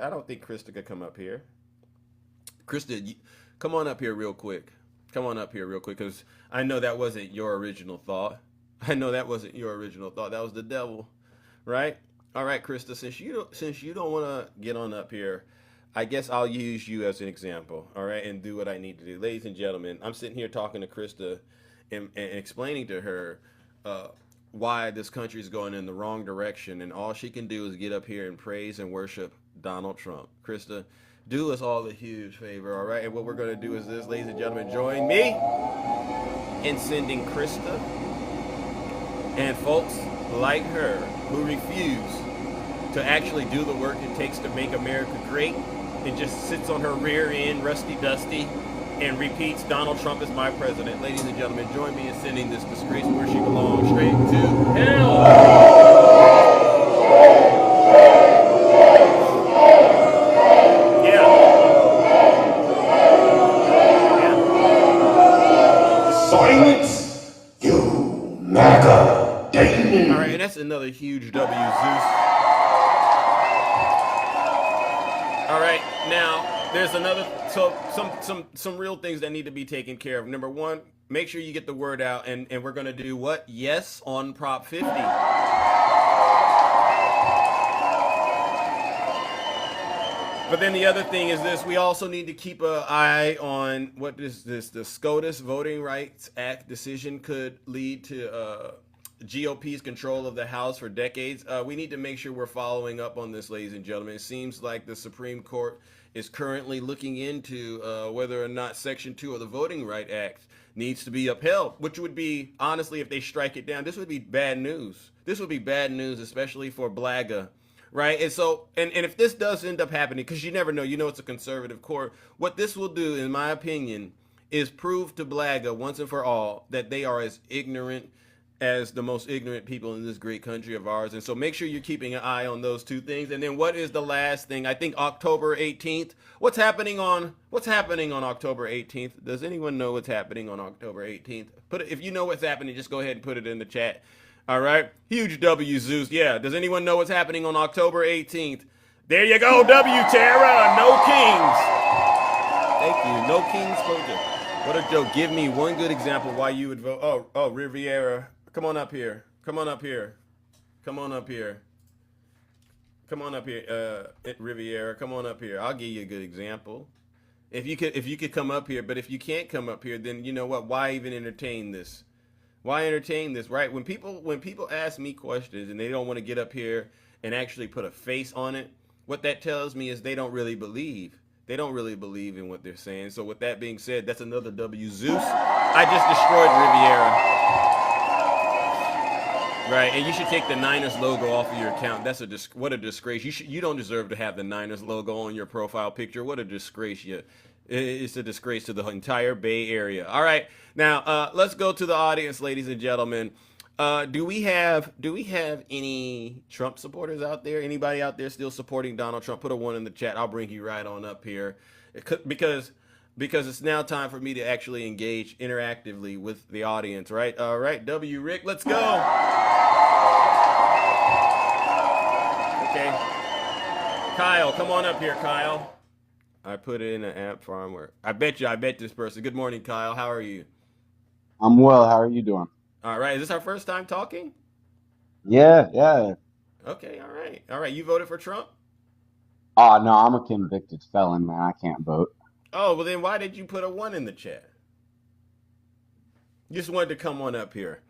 I don't think Krista could come up here. Krista, come on up here real quick. Because I know that wasn't your original thought. That was the devil, right? All right, Krista, since you don't want to get on up here, I guess I'll use you as an example, all right, and do what I need to do. Ladies and gentlemen, I'm sitting here talking to Krista and explaining to her why this country is going in the wrong direction, and all she can do is get up here and praise and worship Donald Trump. Krista, do us all a huge favor, all right? And what we're going to do is this, ladies and gentlemen, join me in sending Krista and folks like her who refuse to actually do the work it takes to make America great and just sits on her rear end, rusty dusty, and repeats Donald Trump is my president. Ladies and gentlemen, join me in sending this disgrace where she belongs, straight to hell. another huge W, Zeus. All right, now there's another. So some real things that need to be taken care of. Number one, make sure you get the word out, and we're gonna do what? Yes on Prop 50. But then the other thing is this: we also need to keep an eye on what is this? The SCOTUS Voting Rights Act decision could lead to GOP's control of the House for decades. We need to make sure we're following up on this, ladies and gentlemen. It seems like the Supreme Court is currently looking into whether or not Section 2 of the Voting Rights Act needs to be upheld, which would be, honestly, if they strike it down, this would be bad news. This would be bad news, especially for Blaga. Right. And so and if this does end up happening, because you never know, it's a conservative court. What this will do, in my opinion, is prove to Blaga once and for all that they are as ignorant as the most ignorant people in this great country of ours. And so make sure you're keeping an eye on those two things. And then what is the last thing? I think October 18th. What's happening on October 18th? Does anyone know what's happening on October 18th? If you know what's happening, just go ahead and put it in the chat. All right. Huge W, Zeus. Yeah. Does anyone know what's happening on October 18th? There you go. W, Tara. No kings. Thank you. No kings. What a joke. Give me one good example why you would vote. Oh, Riviera. Come on up here. Come on up here. Come on up here. Come on up here. Riviera. Come on up here. I'll give you a good example. If you could come up here, but if you can't come up here, then you know what? Why even entertain this? Why entertain this, right? When people ask me questions and they don't want to get up here and actually put a face on it, what that tells me is they don't really believe. They don't really believe in what they're saying. So with that being said, that's another W, Zeus. I just destroyed Riviera. Right, and you should take the Niners logo off of your account. That's what a disgrace. You don't deserve to have the Niners logo on your profile picture. What a disgrace. It's a disgrace to the entire Bay Area. All right, now let's go to the audience, ladies and gentlemen. Do we have any Trump supporters out there? Anybody out there still supporting Donald Trump? Put a 1 in the chat. I'll bring you right on up here, because it's now time for me to actually engage interactively with the audience. Right? All right, W. Rick, let's go. Okay, Kyle, come on up here, Kyle. I put it in an app farm. I bet this person. Good morning, Kyle. How are you? I'm well. How are you doing? All right. Is this our first time talking? Yeah. Okay. All right. You voted for Trump? Oh, no, I'm a convicted felon, man. I can't vote. Oh, well, then why did you put a 1 in the chat? You just wanted to come on up here.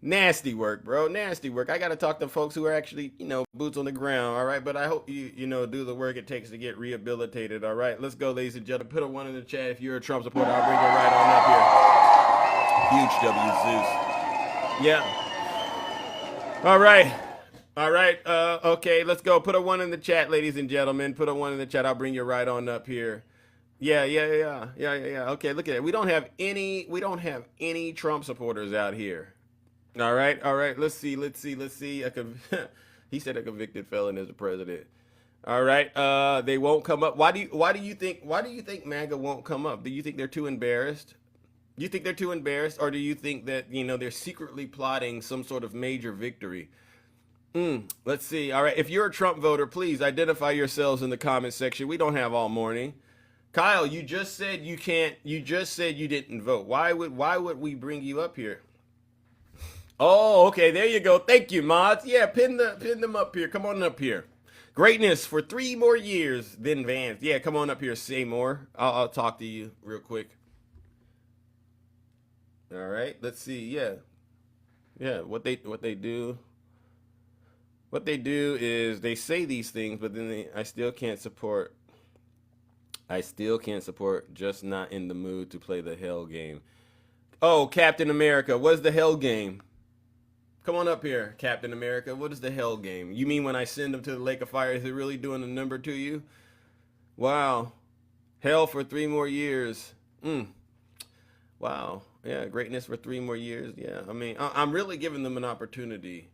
Nasty work, bro. Nasty work. I got to talk to folks who are actually, boots on the ground. All right. But I hope you do the work it takes to get rehabilitated. All right. Let's go, ladies and gentlemen. Put a 1 in the chat if you're a Trump supporter. I'll bring you right on up here. Huge W, Zeus. Yeah. All right. Okay. Let's go. Put a 1 in the chat, ladies and gentlemen. Put a 1 in the chat. I'll bring you right on up here. Yeah. Okay. Look at it. We don't have any Trump supporters out here. All right. Let's see. He said a convicted felon is the president. All right. They won't come up. Why do you think MAGA won't come up? Do you think they're too embarrassed? Do you think they're too embarrassed, or do you think that they're secretly plotting some sort of major victory? Let's see. All right. If you're a Trump voter, please identify yourselves in the comment section. We don't have all morning. Kyle, you just said you can't. You just said you didn't vote. Why would we bring you up here? Oh, okay, there you go. Thank you, mods. Yeah, pin them up here. Come on up here. Greatness for 3 more years, then Vance. Yeah, come on up here, say more. I'll talk to you real quick. All right, let's see. Yeah. What they do. What they do is they say these things, but then I still can't support. Just not in the mood to play the hell game. Oh, Captain America, what's the hell game? Come on up here, Captain America. What is the hell game? You mean when I send them to the lake of fire, is it really doing a number to you? Wow. Hell for 3 more years. Wow. Yeah, greatness for 3 more years. Yeah, I mean, I'm really giving them an opportunity.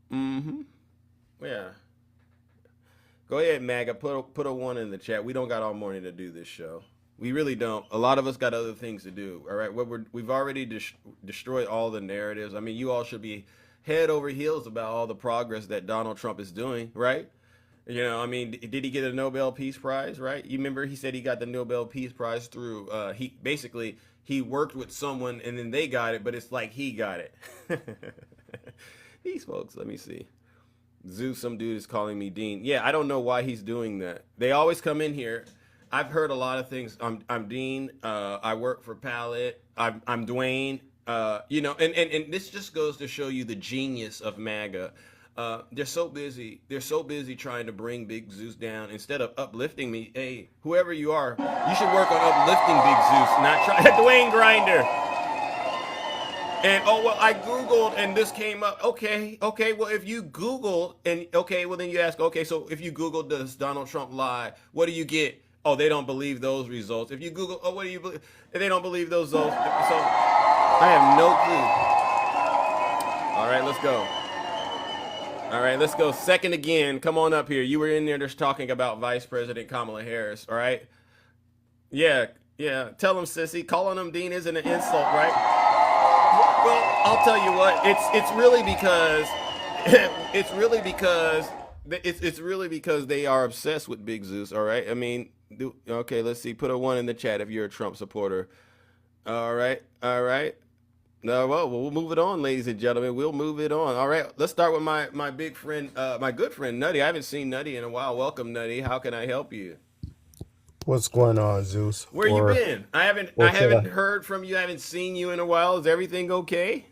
Yeah. Go ahead, MAGA. Put a 1 in the chat. We don't got all morning to do this show. We really don't. A lot of us got other things to do. All right. We've already destroyed all the narratives. I mean, you all should be head over heels about all the progress that Donald Trump is doing, right? You know, I mean, did he get a Nobel Peace Prize, right? You remember he said he got the Nobel Peace Prize through, he worked with someone and then they got it, but it's like he got it. These folks, let me see. Zeus, some dude is calling me Dean. Yeah, I don't know why he's doing that. They always come in here. I've heard a lot of things. I'm Dean. I work for Pallet. I'm Dwayne. You know, and this just goes to show you the genius of MAGA. They're so busy. They're so busy trying to bring Big Zeus down instead of uplifting me. Hey, whoever you are, you should work on uplifting Big Zeus, not try Dwayne Grinder. And oh well, I Googled and this came up. Okay. Well, if you Googled and well then you ask. Okay, so if you Googled does Donald Trump lie? What do you get? Oh, they don't believe those results. If you Google, what do you believe? They don't believe those results. So I have no clue. All right, let's go. All right, let's go. Second again. Come on up here. You were in there just talking about Vice President Kamala Harris. All right. Yeah. Tell him, sissy. Calling him Dean isn't an insult, right? Well, I'll tell you what. It's really because they are obsessed with Big Zeus. All right. I mean, okay. Let's see. Put a 1 in the chat if you're a Trump supporter. All right. No, well, we'll move it on, ladies and gentlemen. We'll move it on. All right, let's start with my big friend, my good friend, Nutty. I haven't seen Nutty in a while. Welcome, Nutty. How can I help you? What's going on, Zeus? Where you been? I haven't heard from you. I haven't seen you in a while. Is everything okay?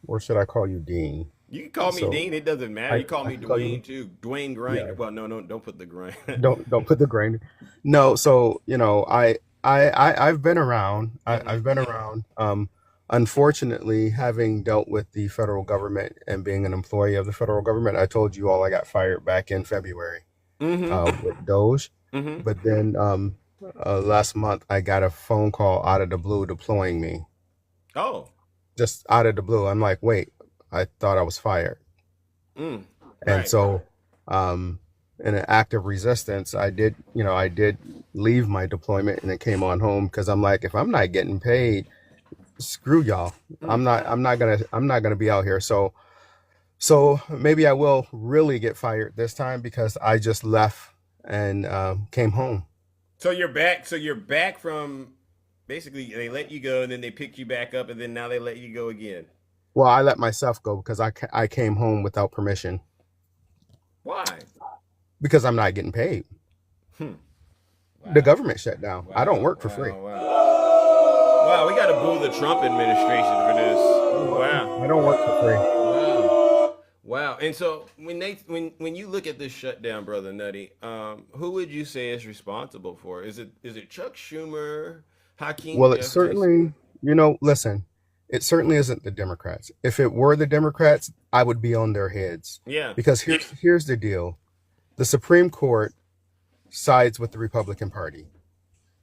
Or should I call you Dean? You can call me Dean. It doesn't matter. You call me Dwayne too. Dwayne Grinder. Yeah. Well, no, don't put the grind. don't put the grinder. No, so you know, I've been around. I've been around. Unfortunately, having dealt with the federal government and being an employee of the federal government, I told you all I got fired back in February with Doge. Mm-hmm. But then last month, I got a phone call out of the blue deploying me. Oh. Just out of the blue. I'm like, wait, I thought I was fired. Right. And so in an act of resistance, I did leave my deployment and it came on home because I'm like, if I'm not getting paid, screw y'all. I'm not gonna be out here. So maybe I will really get fired this time because I just left and came home. So you're back. So you're back from basically they let you go and then they picked you back up and then now they let you go again. Well, I let myself go because I came home without permission. Why? Because I'm not getting paid. Wow. The government shut down. I don't work for free. Wow, we got to boo the Trump administration for this. Wow. I don't work for free. Wow. And so when you look at this shutdown, Brother Nutty, who would you say is responsible for it? Is it Chuck Schumer, Hakeem? Well, it's certainly, listen, it certainly isn't the Democrats. If it were the Democrats, I would be on their heads. Yeah. Because here's the deal. The Supreme Court sides with the Republican Party.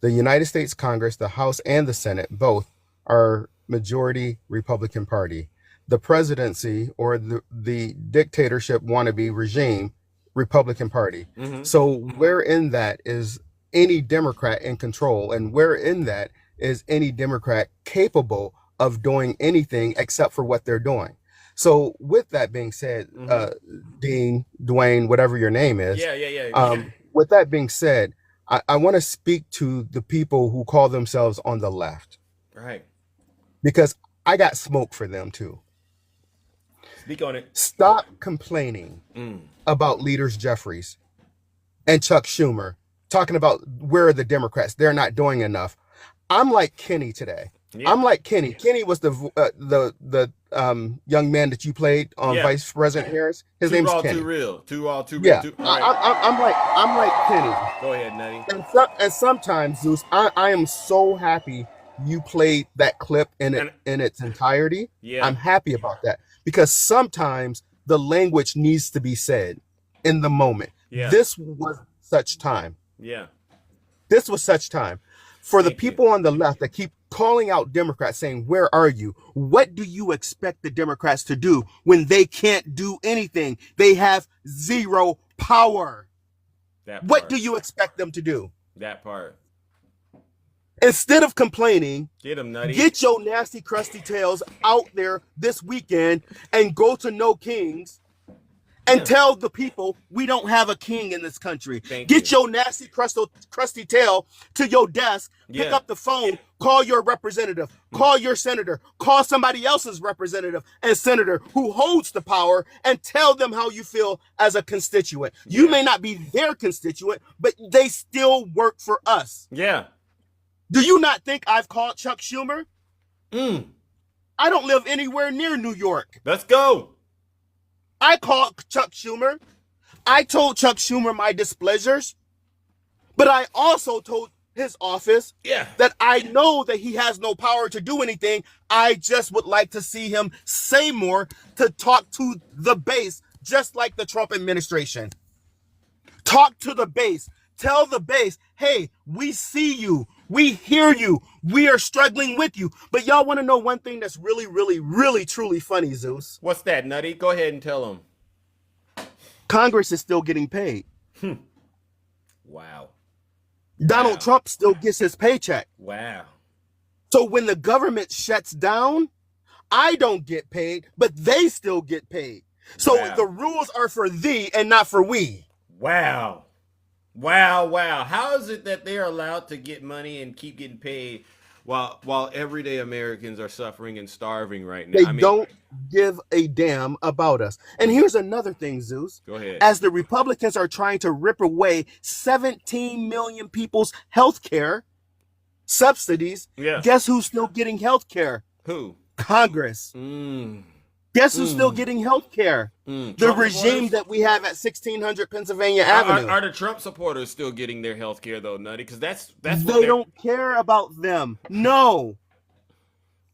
The United States Congress, the House and the Senate, both are majority Republican Party. The presidency or the dictatorship wannabe regime, Republican Party. Mm-hmm. So where in that is any Democrat in control, and where in that is any Democrat capable of doing anything except for what they're doing? So with that being said, Dean, Dwayne, whatever your name is. Yeah. With that being said, I want to speak to the people who call themselves on the left. Right. Because I got smoke for them too. Speak on it. Stop complaining about leaders Jeffries and Chuck Schumer, talking about where are the Democrats? They're not doing enough. I'm like Kenny today. Yeah. I'm like Kenny. Yeah. Kenny was the young man that you played on Vice President Harris. His name's Kenny. Too real. Too raw. Too real. Too, right. I'm like Kenny. Go ahead, Nutty. And sometimes, Zeus, I am so happy you played that clip in its entirety. Yeah. I'm happy about that because sometimes the language needs to be said in the moment. Yeah. This was such time. Yeah. This was such time. For the people on the left that keep calling out Democrats saying, where are you? What do you expect the Democrats to do when they can't do anything? They have zero power. What do you expect them to do? That part. Instead of complaining, get them, Nutty. Get your nasty, crusty tails out there this weekend and go to No Kings and tell the people we don't have a king in this country. Get your nasty, crusty tail to your desk, pick up the phone, call your representative, call your senator, call somebody else's representative and senator who holds the power and tell them how you feel as a constituent. You may not be their constituent, but they still work for us. Yeah. Do you not think I've called Chuck Schumer? I don't live anywhere near New York. Let's go. I called Chuck Schumer. I told Chuck Schumer my displeasures, but I also told his office that I know that he has no power to do anything. I just would like to see him say more to talk to the base, just like the Trump administration. Talk to the base. Tell the base, hey, we see you. We hear you. We are struggling with you. But y'all want to know one thing that's really, really, really, truly funny, Zeus? What's that, Nutty? Go ahead and tell them. Congress is still getting paid. Wow. Donald Trump still gets his paycheck. Wow. So when the government shuts down, I don't get paid, but they still get paid. So the rules are for thee and not for we. Wow. Wow. How is it that they're allowed to get money and keep getting paid while everyday Americans are suffering and starving right now? They don't give a damn about us. And here's another thing, Zeus. Go ahead. As the Republicans are trying to rip away 17 million people's health care subsidies, guess who's still getting health care? Who? Congress. Guess who's still getting health care? The Trump regime supporters? that we have at 1600 Pennsylvania Avenue. Are the Trump supporters still getting their health care, though, Nutty? Because that's they don't care about them. No.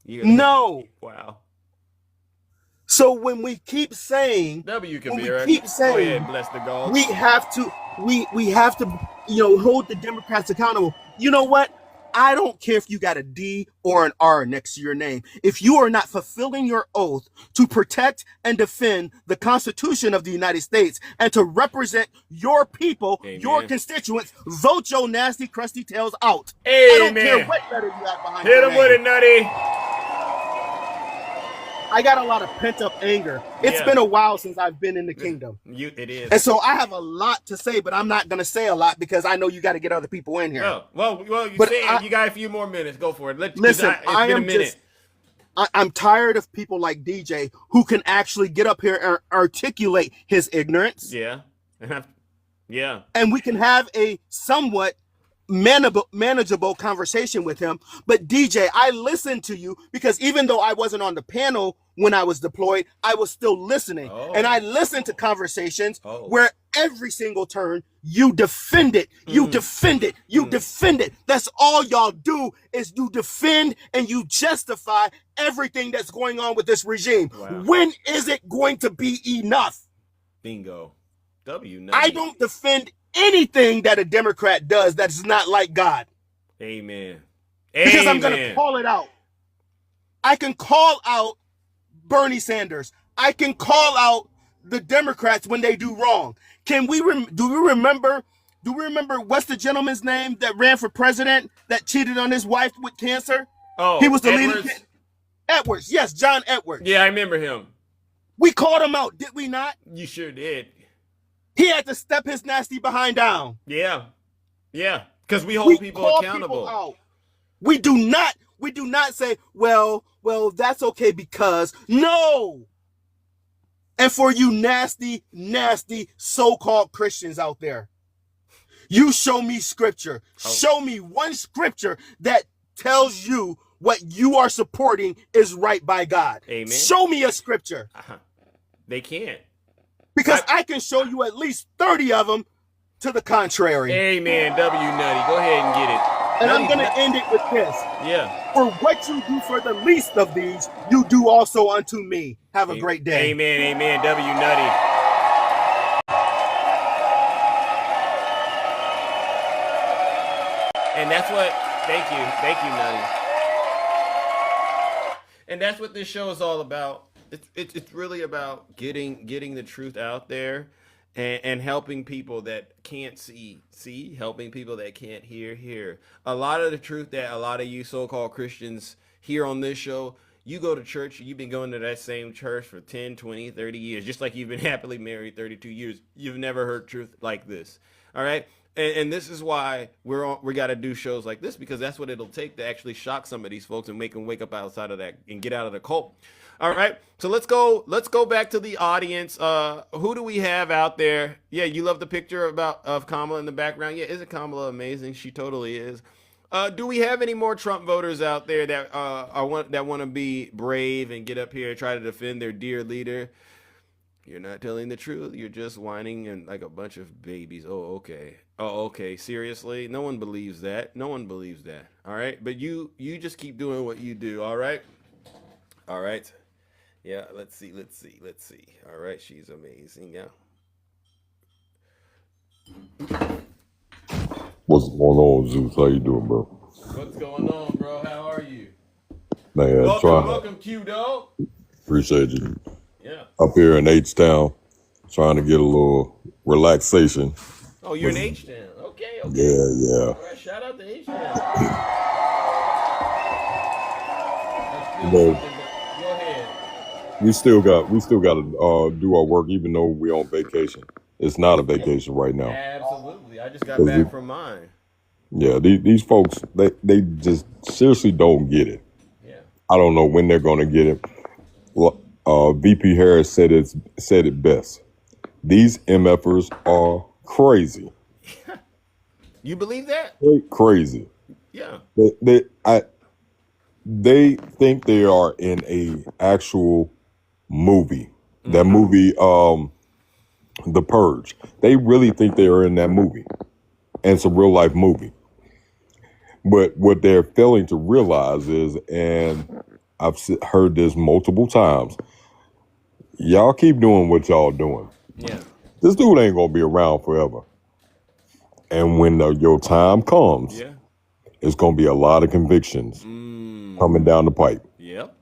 No. Wow. So when we keep saying, Go ahead, bless the gods. we have to, hold the Democrats accountable. You know what? I don't care if you got a D or an R next to your name. If you are not fulfilling your oath to protect and defend the Constitution of the United States and to represent your people, your constituents, vote your nasty, crusty tails out. I don't care what letter you have behind Hit your him with it, name. Nutty. I got a lot of pent-up anger. It's been a while since I've been in the kingdom. It is. And so I have a lot to say, but I'm not going to say a lot because I know you got to get other people in here. Oh, well, you got a few more minutes. Go for it. Listen, I'm tired of people like DJ who can actually get up here and articulate his ignorance. Yeah. And we can have a somewhat manageable conversation with him. But DJ, I listened to you because even though I wasn't on the panel when I was deployed, I was still listening. And I listened to conversations where every single turn you defend it, you defend it, you defend it. That's all y'all do is you defend and you justify everything that's going on with this regime. Wow. When is it going to be enough? Bingo. I don't defend anything that a Democrat does that's not like God. Amen. Because I'm going to call it out. I can call out Bernie Sanders. I can call out the Democrats when they do wrong. Do we remember what's the gentleman's name that ran for president that cheated on his wife with cancer? Oh, he was the Edwards? leader. Edwards. Yes, John Edwards. Yeah, I remember him. We called him out, did we not? You sure did. He had to step his nasty behind down. Yeah. Because we hold people accountable. People out. We do not say, well, that's okay because no. And for you nasty, nasty so-called Christians out there, you show me scripture. Show me one scripture that tells you what you are supporting is right by God. Amen. Show me a scripture. They can't. Because I can show you at least 30 of them to the contrary. Amen. W Nutty. Go ahead and get it. And I'm going to end it with this. Yeah. For what you do for the least of these, you do also unto me. Have a great day. Amen. W Nutty. And that's what, thank you, Nutty. And that's what this show is all about. It's really about getting the truth out there and helping people that can't see, helping people that can't hear. A lot of the truth that a lot of you so-called Christians hear on this show, you go to church, you've been going to that same church for 10, 20, 30 years, just like you've been happily married 32 years. You've never heard truth like this. All right? And this is why we got to do shows like this, because that's what it'll take to actually shock some of these folks and make them wake up outside of that and get out of the cult. All right, so let's go back to the audience. Who do we have out there? Yeah, you love the picture of Kamala in the background. Yeah, isn't Kamala amazing? She totally is. Do we have any more Trump voters out there that want to be brave and get up here and try to defend their dear leader? You're not telling the truth. You're just whining and like a bunch of babies. Oh, okay. Oh, okay. Seriously? No one believes that. No one believes that. All right? But you just keep doing what you do, all right? All right. Yeah, let's see. All right, she's amazing. Yeah. What's going on, Zeus? How you doing, bro? What's going on, bro? How are you? Man, welcome, Q-Dog. Appreciate you. Yeah. Up here in H-Town, trying to get a little relaxation. Oh, you're in H-Town. Okay. Yeah. All right, shout out to H-Town. Go ahead. We still got to do our work, even though we're on vacation. It's not a vacation right now. Absolutely. I just got back from mine. Yeah, these folks, they just seriously don't get it. Yeah. I don't know when they're going to get it. VP Harris said it best. These MFers are crazy. You believe that? Crazy. Yeah. They think they are in a actual movie. Mm-hmm. That movie, The Purge. They really think they are in that movie. And it's a real life movie. But what they're failing to realize is, and I've heard this multiple times, y'all keep doing what y'all doing. Yeah. This dude ain't gonna be around forever. And when your time comes, it's gonna be a lot of convictions coming down the pipe. Yep.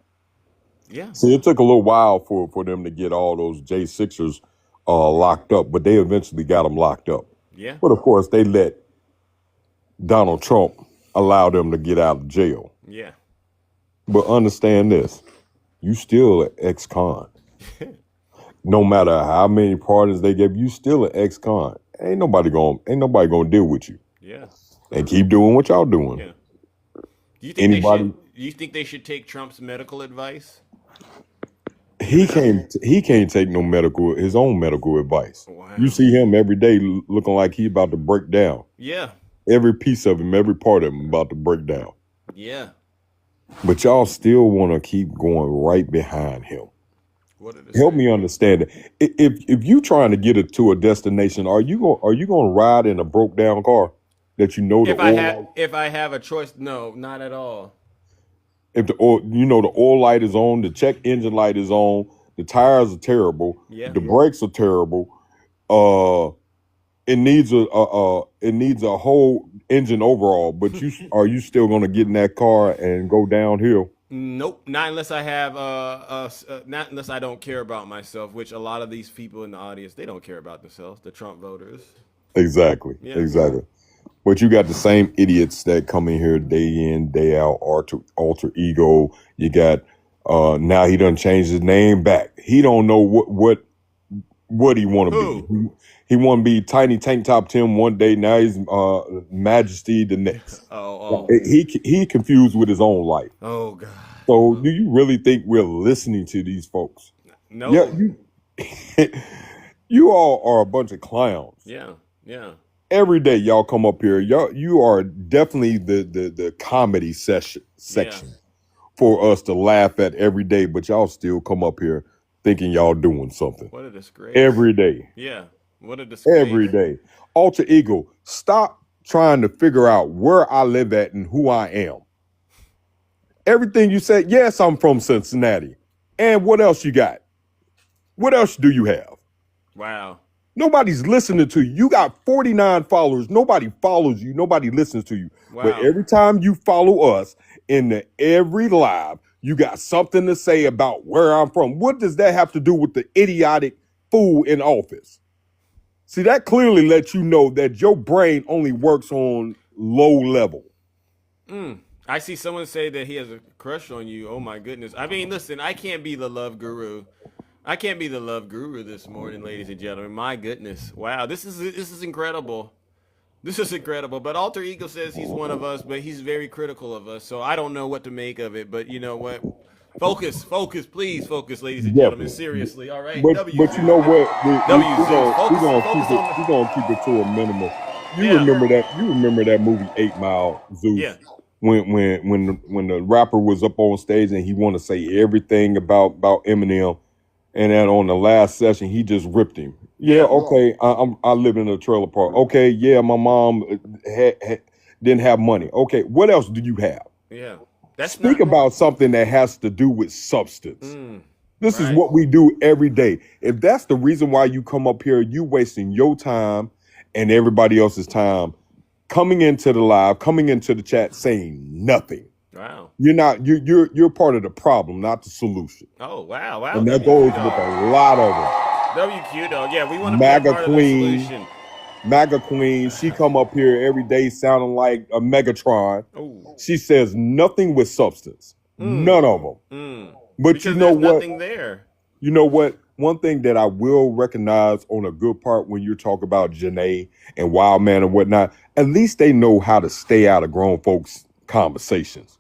Yeah. See, it took a little while for them to get all those J6ers locked up, but they eventually got them locked up. Yeah. But of course, they let Donald Trump allow them to get out of jail. Yeah. But understand this, you still an ex-con. No matter how many pardons they give, you still an ex-con. Ain't nobody gonna deal with you. Yeah. And keep doing what y'all doing. Yeah. Do you think they should take Trump's medical advice? He can't take his own medical advice. Wow. You see him every day looking like he about to break down. Yeah. Every piece of him, every part of him about to break down. Yeah. But y'all still want to keep going right behind him. Help me understand it. If you trying to get it to a destination, are you going to ride in a broke down car that you know if I have a choice? No, not at all. If the oil light is on, the check engine light is on, the tires are terrible, the brakes are terrible, it needs a whole engine overhaul. But are you still going to get in that car and go downhill? Nope, not unless I have not unless I don't care about myself, which a lot of these people in the audience, they don't care about themselves, the Trump voters. Exactly. But you got the same idiots that come in here day in, day out, alter ego. You got now he done changed his name back. He don't know what he want to be. He want to be Tiny Tank Top Tim one day. Now he's Majesty the next. He confused with his own life. Oh God. So do you really think we're listening to these folks? No. Yeah, you all are a bunch of clowns. Yeah. Every day y'all come up here. You are definitely the comedy section for us to laugh at every day, but y'all still come up here thinking y'all doing something. What a disgrace. Every day. Yeah. What a disgrace. Every day. Alter ego. Stop trying to figure out where I live at and who I am. Everything you said, yes, I'm from Cincinnati. And what else you got? What else do you have? Wow. Nobody's listening to you. You got 49 followers. Nobody follows you. Nobody listens to you. Wow. But every time you follow us in every live, you got something to say about where I'm from. What does that have to do with the idiotic fool in office? See, that clearly lets you know that your brain only works on low level. I see someone say that he has a crush on you. Oh my goodness. I mean, listen, I can't be the love guru. I can't be the love guru this morning, ladies and gentlemen. My goodness. Wow, this is incredible. This is incredible. But Alter Ego says he's one of us, but he's very critical of us. So I don't know what to make of it. But you know what? Focus, please focus, ladies and gentlemen. Seriously, all right. But you know what? We're gonna keep it to a minimum. You remember that movie 8 Mile, Zeus? Yeah. When the rapper was up on stage and he wanted to say everything about Eminem, and then on the last session he just ripped him. Yeah, okay. I live in a trailer park. Okay, yeah, my mom didn't have money. Okay, what else do you have? Yeah. Speak about something that has to do with substance. This is what we do every day. If that's the reason why you come up here, you wasting your time and everybody else's time coming into the live, coming into the chat, saying nothing. Wow. You're part of the problem, not the solution. Oh, wow. And that goes with a lot of them. WQ dog. Yeah, we want to be a part of the solution. MAGA Queen, she come up here every day sounding like a Megatron. Ooh. She says nothing with substance. None of them. But because you know there's what? Nothing there. You know what? One thing that I will recognize on a good part when you talk about Janae and Wildman and whatnot, at least they know how to stay out of grown folks' conversations.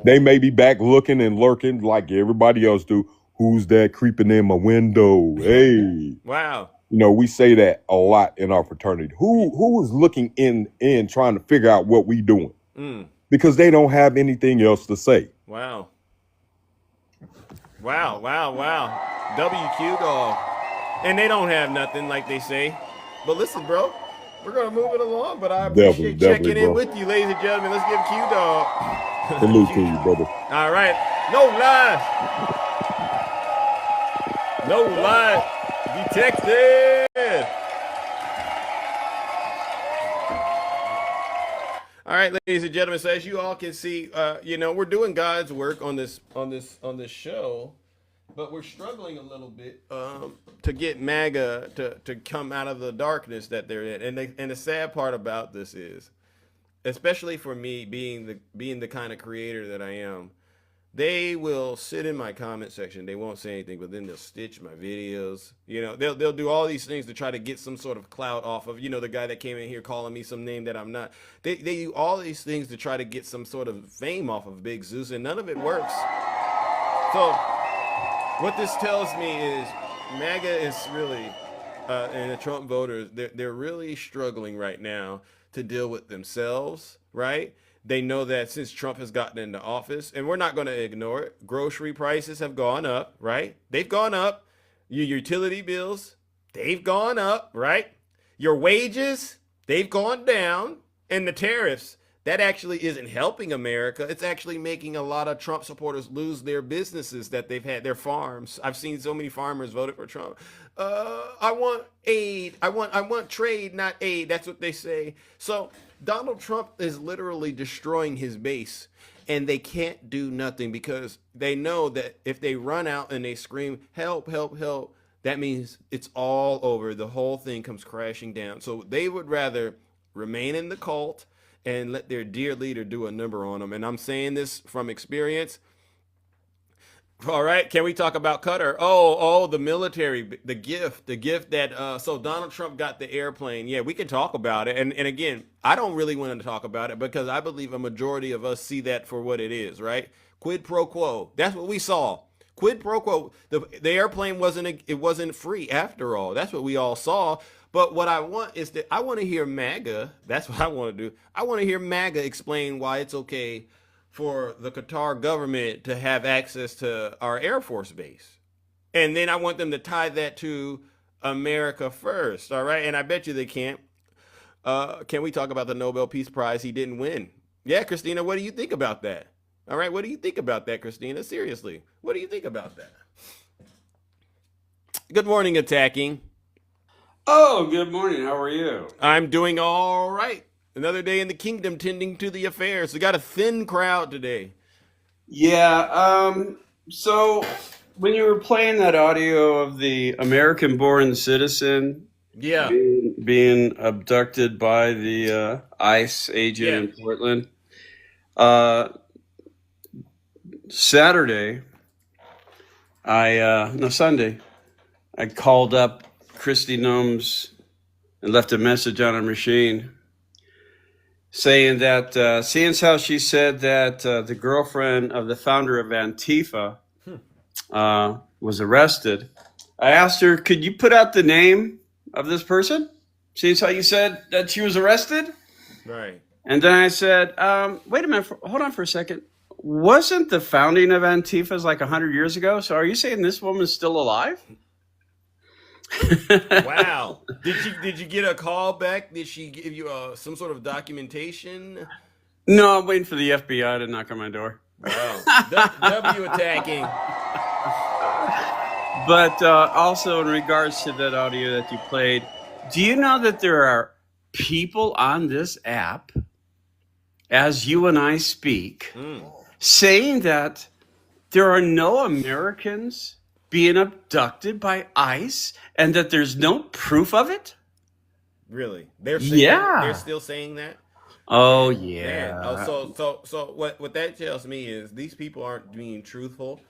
They may be back looking and lurking like everybody else do. Who's that creeping in my window? Hey. Wow. You know, we say that a lot in our fraternity. Who is looking in trying to figure out what we doing? Because they don't have anything else to say. Wow. WQ dog. And they don't have nothing like they say. But listen, bro, we're going to move it along. But I appreciate checking in with you, ladies and gentlemen. Let's give Q dog. Salute to you, brother. All right. No lies. No lies. Detected. All right, ladies and gentlemen. So as you all can see, we're doing God's work on this show, but we're struggling a little bit to get MAGA to come out of the darkness that they're in. And the sad part about this is, especially for me being the kind of creator that I am, they will sit in my comment section. They won't say anything, but then they'll stitch my videos. You know, they'll do all these things to try to get some sort of clout off of, the guy that came in here calling me some name that I'm not. They do all these things to try to get some sort of fame off of Big Zeus, and none of it works. So what this tells me is MAGA is really, and the Trump voters, they're really struggling right now to deal with themselves, right? They know that since Trump has gotten into office, and we're not going to ignore it, grocery prices have gone up, right? They've gone up. Your utility bills, they've gone up, right? Your wages, they've gone down. And the tariffs, that actually isn't helping America. It's actually making a lot of Trump supporters lose their businesses that they've had, their farms. I've seen so many farmers voted for Trump. I want aid. I want trade, not aid. That's what they say. So Donald Trump is literally destroying his base, and they can't do nothing because they know that if they run out and they scream, help, help, help, that means it's all over. The whole thing comes crashing down. So they would rather remain in the cult and let their dear leader do a number on them. And I'm saying this from experience. All right, can we talk about Qatar? Oh, the military, the gift that, so Donald Trump got the airplane. Yeah, we can talk about it. And again, I don't really want to talk about it because I believe a majority of us see that for what it is, right? Quid pro quo. That's what we saw. Quid pro quo. The airplane wasn't free after all. That's what we all saw. But what I want is that I want to hear MAGA. That's what I want to do. I want to hear MAGA explain why it's okay for the Qatar government to have access to our Air Force base. And then I want them to tie that to America first. All right. And I bet you they can't. Can we talk about the Nobel Peace Prize he didn't win? Yeah, Christina, what do you think about that? All right. What do you think about that, Christina? Seriously, what do you think about that? Good morning, Attacking. Oh, good morning. How are you? I'm doing all right. Another day in the kingdom tending to the affairs. We got a thin crowd today. Yeah. So when you were playing that audio of the American-born citizen Yeah. Being abducted by the ICE agent in Portland. Sunday, I called up Christy Gnomes and left a message on her machine saying that, seeing as how she said that the girlfriend of the founder of Antifa was arrested, I asked her, could you put out the name of this person? Seeing as how you said that she was arrested? Right. And then I said, wait a minute, hold on for a second. Wasn't the founding of Antifa like 100 years ago? So are you saying this woman's still alive? Wow. Did you get a call back? Did she give you some sort of documentation? No, I'm waiting for the FBI to knock on my door. Wow. W attacking. But also in regards to that audio that you played, do you know that there are people on this app, as you and I speak, saying that there are no Americans being abducted by ICE and that there's no proof of it? Really? They're still saying that? Oh yeah. Man. Oh, so what that tells me is these people aren't being truthful.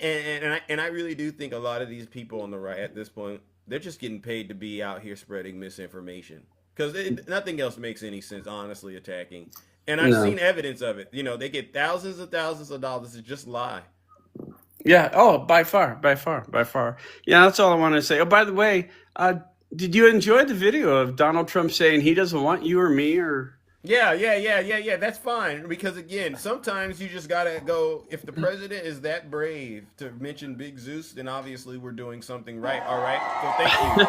And I really do think a lot of these people on the right at this point, they're just getting paid to be out here spreading misinformation. Because nothing else makes any sense, honestly, attacking. And I've seen evidence of it. You know, they get thousands of dollars to just lie. Yeah. Oh, by far. Yeah, that's all I want to say. Oh, by the way, did you enjoy the video of Donald Trump saying he doesn't want you or me or... Yeah. That's fine. Because, again, sometimes you just got to go, if the president is that brave to mention Big Zeus, then obviously we're doing something right. All right? So thank you.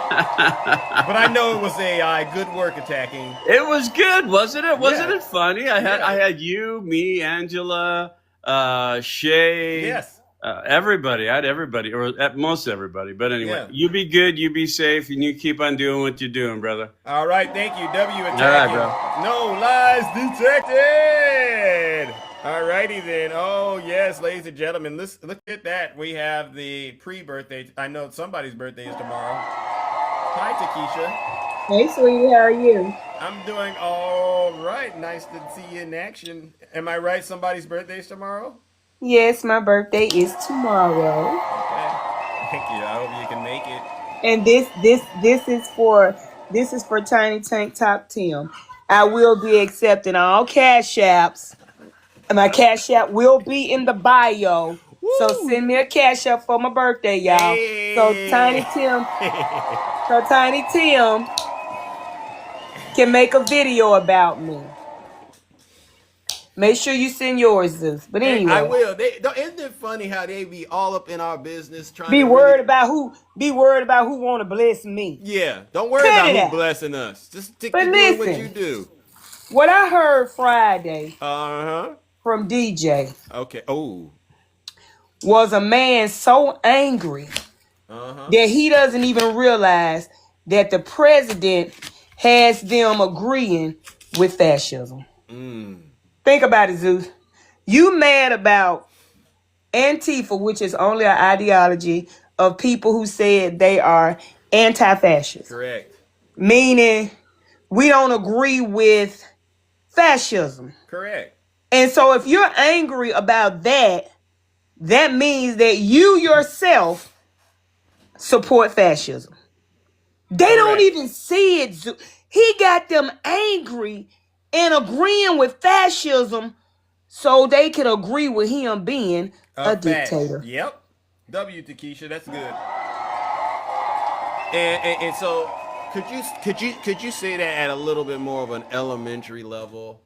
But I know it was AI. Good work attacking. It was good, wasn't it? Wasn't it funny? I had you, me, Angela, Shay. Yes. Everybody. I had everybody, or at most everybody. But anyway, you be good, you be safe, and you keep on doing what you're doing, brother. All right, thank you. W attacking. All right, bro. No lies detected. All righty then. Oh, yes, ladies and gentlemen. Look at that. We have the pre-birthday. I know somebody's birthday is tomorrow. Hi, Takesha. Hey, sweetie. How are you? I'm doing all right. Nice to see you in action. Am I right? Somebody's birthday is tomorrow? Yes, my birthday is tomorrow. Okay. Thank you. I hope you can make it. And this is for Tiny Tank Top Tim. I will be accepting all cash apps. My cash app will be in the bio. Woo! So send me a cash app for my birthday, y'all. Hey. So Tiny Tim can make a video about me. Make sure you send yours, Zeus. But anyway, I will. Isn't it funny how they be all up in our business trying be to worried about who want to bless me? Yeah, don't worry about who blessing us. Just stick to doing what you do. What I heard Friday from DJ, was a man so angry that he doesn't even realize that the president has them agreeing with fascism. Think about it, Zeus. You mad about Antifa, which is only an ideology of people who said they are anti-fascist. Correct. Meaning we don't agree with fascism. Correct. And so if you're angry about that, that means that you yourself support fascism. They don't even see it, Zeus. He got them angry and agreeing with fascism so they can agree with him being a dictator. Yep. W, Takesha, that's good. And so could you say that at a little bit more of an elementary level?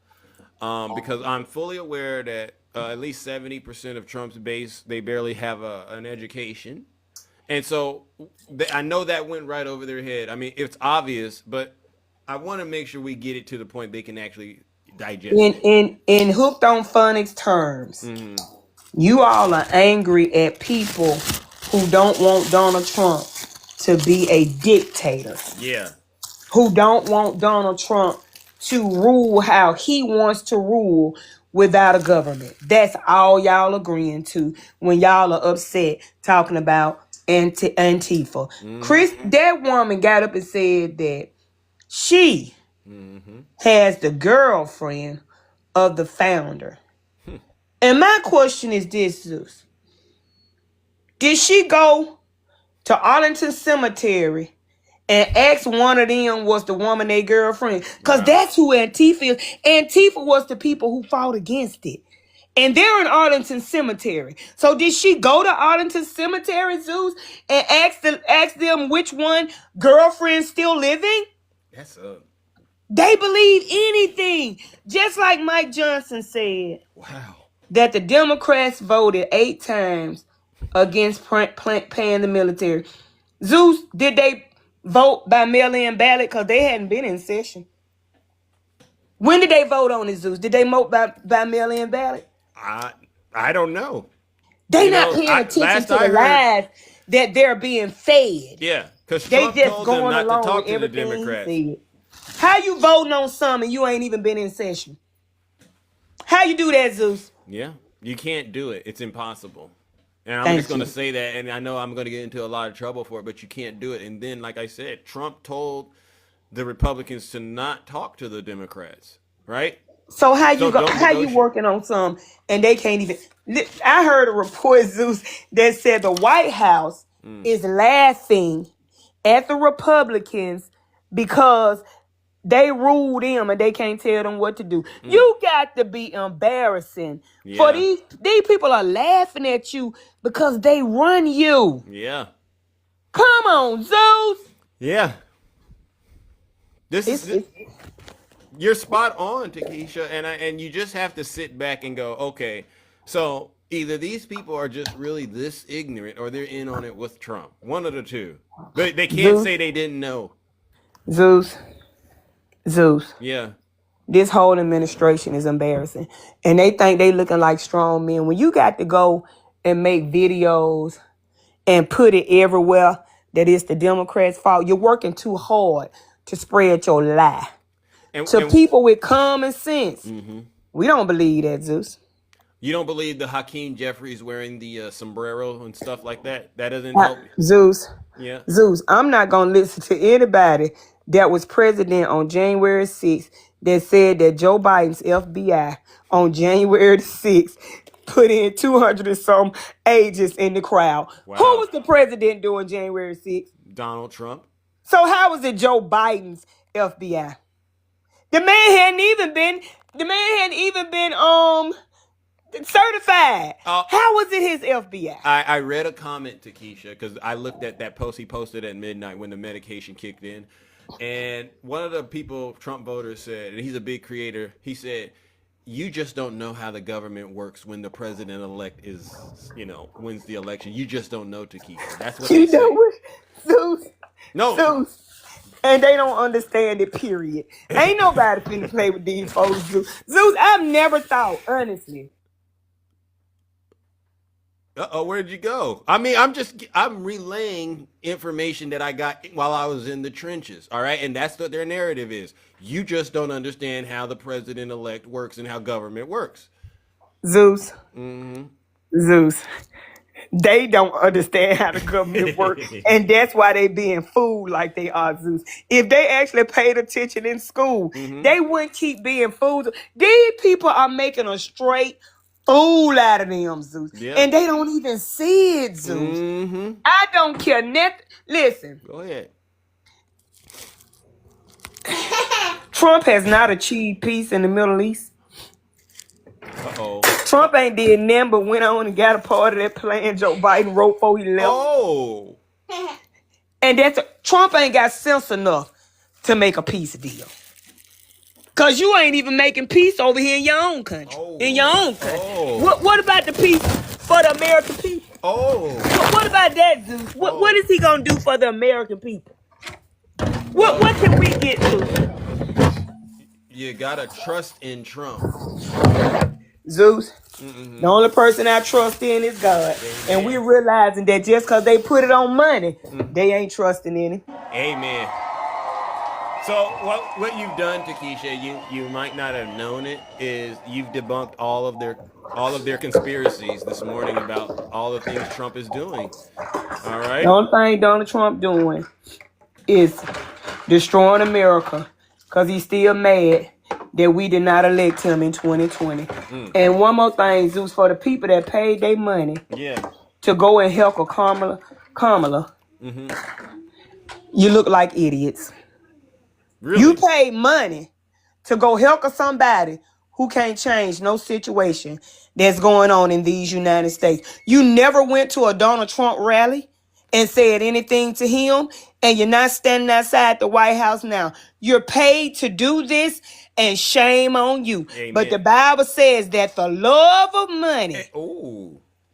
Because I'm fully aware that at least 70% of Trump's base, they barely have an education. And so I know that went right over their head. I mean, it's obvious, but I want to make sure we get it to the point they can actually digest it. In hooked on phonics terms, you all are angry at people who don't want Donald Trump to be a dictator. Yeah. Who don't want Donald Trump to rule how he wants to rule without a government. That's all y'all agreeing to when y'all are upset talking about Antifa. That woman got up and said that she has the girlfriend of the founder. And my question is this, Zeus. Did she go to Arlington Cemetery and ask one of them was the woman their girlfriend? Because that's who Antifa is. Antifa was the people who fought against it. And they're in Arlington Cemetery. So did she go to Arlington Cemetery, Zeus, and ask them which one girlfriend still living? That's up. They believe anything. Just like Mike Johnson said. Wow. That the Democrats voted 8 times against paying the military. Zeus, did they vote by mail-in ballot? Because they hadn't been in session. When did they vote on it, Zeus? Did they vote by mail-in ballot? I don't know. They not paying attention to the lies that they're being fed. Yeah, because they Trump just told going them not along to talk with to the everything Democrats. he said. How you voting on something and you ain't even been in session? How you do that, Zeus? Yeah, you can't do it. It's impossible. And I'm just going to say that, and I know I'm going to get into a lot of trouble for it, but you can't do it. And then, like I said, Trump told the Republicans to not talk to the Democrats, right? So how you working on something and they can't even? I heard a report, Zeus, that said the White House is laughing at the Republicans because they ruled them and they can't tell them what to do. You got to be embarrassing. For these people are laughing at you because they run you. Yeah. Come on, Zeus. Yeah. You're spot on, Takesha, and you just have to sit back and go, okay, so either these people are just really this ignorant or they're in on it with Trump. One of the two. They can't say they didn't know. Zeus. Yeah. This whole administration is embarrassing. And they think they looking like strong men. When you got to go and make videos and put it everywhere that it's the Democrats' fault, you're working too hard to spread your lie. People with common sense, we don't believe that, Zeus. You don't believe the Hakeem Jeffries wearing the sombrero and stuff like that? That doesn't help? Zeus. Yeah. Zeus, I'm not going to listen to anybody that was president on January 6th that said that Joe Biden's FBI on January 6th put in 200 and some agents in the crowd. Wow. Who was the president during January 6th? Donald Trump. So how was it Joe Biden's FBI? The man hadn't even been certified. How was it his FBI? I read a comment, Takesha, because I looked at that post he posted at midnight when the medication kicked in. And one of the people, Trump voters, said, and he's a big creator, he said, you just don't know how the government works when the president-elect is, wins the election. You just don't know, Takesha. That's what they say. Zeus. No. Zeus. And they don't understand it, period. Ain't nobody finna play with these folks, Zeus. Zeus, I've never thought, honestly. Where'd you go? I mean, I'm relaying information that I got while I was in the trenches, all right? And that's what their narrative is. You just don't understand how the president-elect works and how government works. Zeus. Zeus. They don't understand how the government works, and that's why they being fooled like they are, Zeus. If they actually paid attention in school, they wouldn't keep being fooled. These people are making a straight fool out of them, Zeus. Yeah. And they don't even see it, Zeus. I don't care nothing. Listen. Go ahead. Trump has not achieved peace in the Middle East. Uh-oh. Trump ain't did nothing but went on and got a part of that plan Joe Biden wrote before he left. Oh. And Trump ain't got sense enough to make a peace deal. Because you ain't even making peace over here in your own country. In your own country. What about the peace for the American people? What about that, Zeus? What is he going to do for the American people? What can we get to? You got to trust in Trump. Zeus, the only person I trust in is God. And we're realizing that just because they put it on money, they ain't trusting in him. Amen. So what you've done, Takesha, you might not have known it, is you've debunked all of their conspiracies this morning about all the things Trump is doing. All right. The only thing Donald Trump doing is destroying America because he's still mad that we did not elect him in 2020. And one more thing, Zeus, for the people that paid their money to go and help Kamala, you look like idiots. Really? You paid money to go help somebody who can't change no situation that's going on in these United States. You never went to a Donald Trump rally and said anything to him, and you're not standing outside the White House now. You're paid to do this, and shame on you. Amen. But the Bible says that the love of money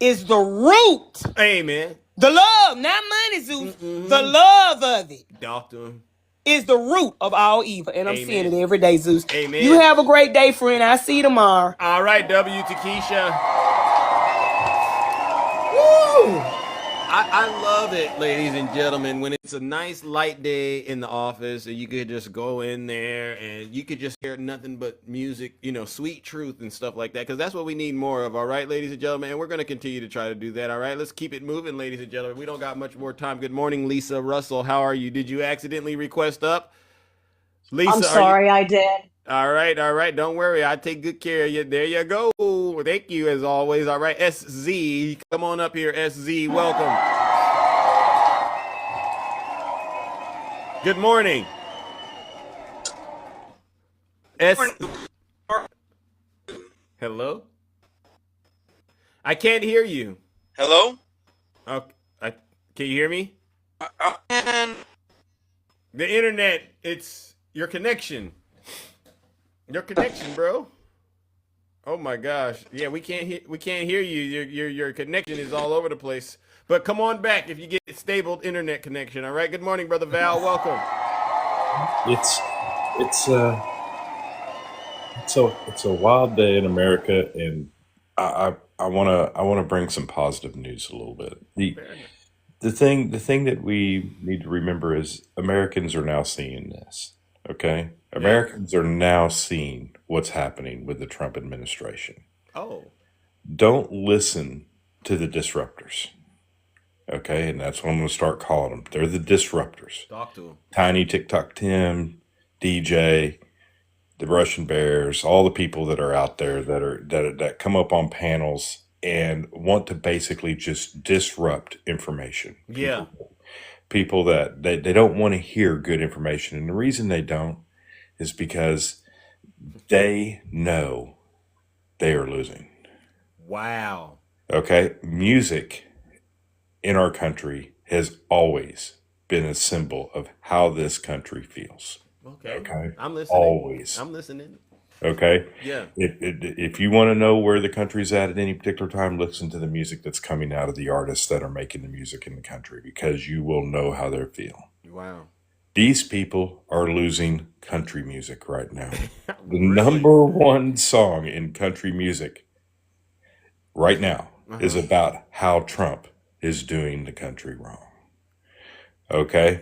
is the root. Amen. The love, not money, Zeus. The love of it. Doctor. Is the root of all evil. And I'm seeing it every day, Zeus. Amen. You have a great day, friend. I'll see you tomorrow. All right, W. Takesha. Woo! I love it, ladies and gentlemen, when it's a nice light day in the office and you could just go in there and you could just hear nothing but music, sweet truth and stuff like that, because that's what we need more of, all right, ladies and gentlemen, and we're going to continue to try to do that, all right? Let's keep it moving, ladies and gentlemen. We don't got much more time. Good morning, Lisa Russell. How are you? Did you accidentally request up? Lisa, I'm sorry, I did. All right. Don't worry. I take good care of you. There you go. Thank you, as always. All right, SZ, come on up here, SZ. Welcome. Good morning. Hello? I can't hear you. Hello? Okay. Can you hear me? The internet, it's your connection. Your connection, bro. Oh my gosh. Yeah, we can't hear you. Your connection is all over the place. But come on back if you get stable internet connection. All right. Good morning, Brother Val. Welcome. It's a wild day in America, and I wanna bring some positive news a little bit. The thing that we need to remember is Americans are now seeing this. Okay? Americans are now seeing what's happening with the Trump administration. Oh. Don't listen to the disruptors. Okay? And that's what I'm going to start calling them. They're the disruptors. Talk to them. Tiny TikTok Tim, DJ, the Russian Bears, all the people that are out there that come up on panels and want to basically just disrupt information. Yeah. People that they don't want to hear good information. And the reason they don't is because they know they are losing. Wow. Okay? Music in our country has always been a symbol of how this country feels. Okay. I'm listening. Always. I'm listening. Okay? Yeah. If you want to know where the country's at any particular time, listen to the music that's coming out of the artists that are making the music in the country, because you will know how they feel. Wow. These people are losing country music right now. The number one song in country music right now is about how Trump is doing the country wrong. Okay?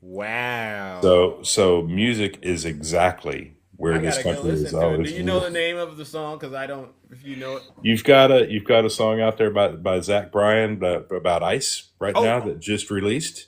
Wow. So music is exactly where this country is always. Do you know the name of the song? Because I don't. If you know it, you've got a song out there by Zach Bryan about ice right now that just released.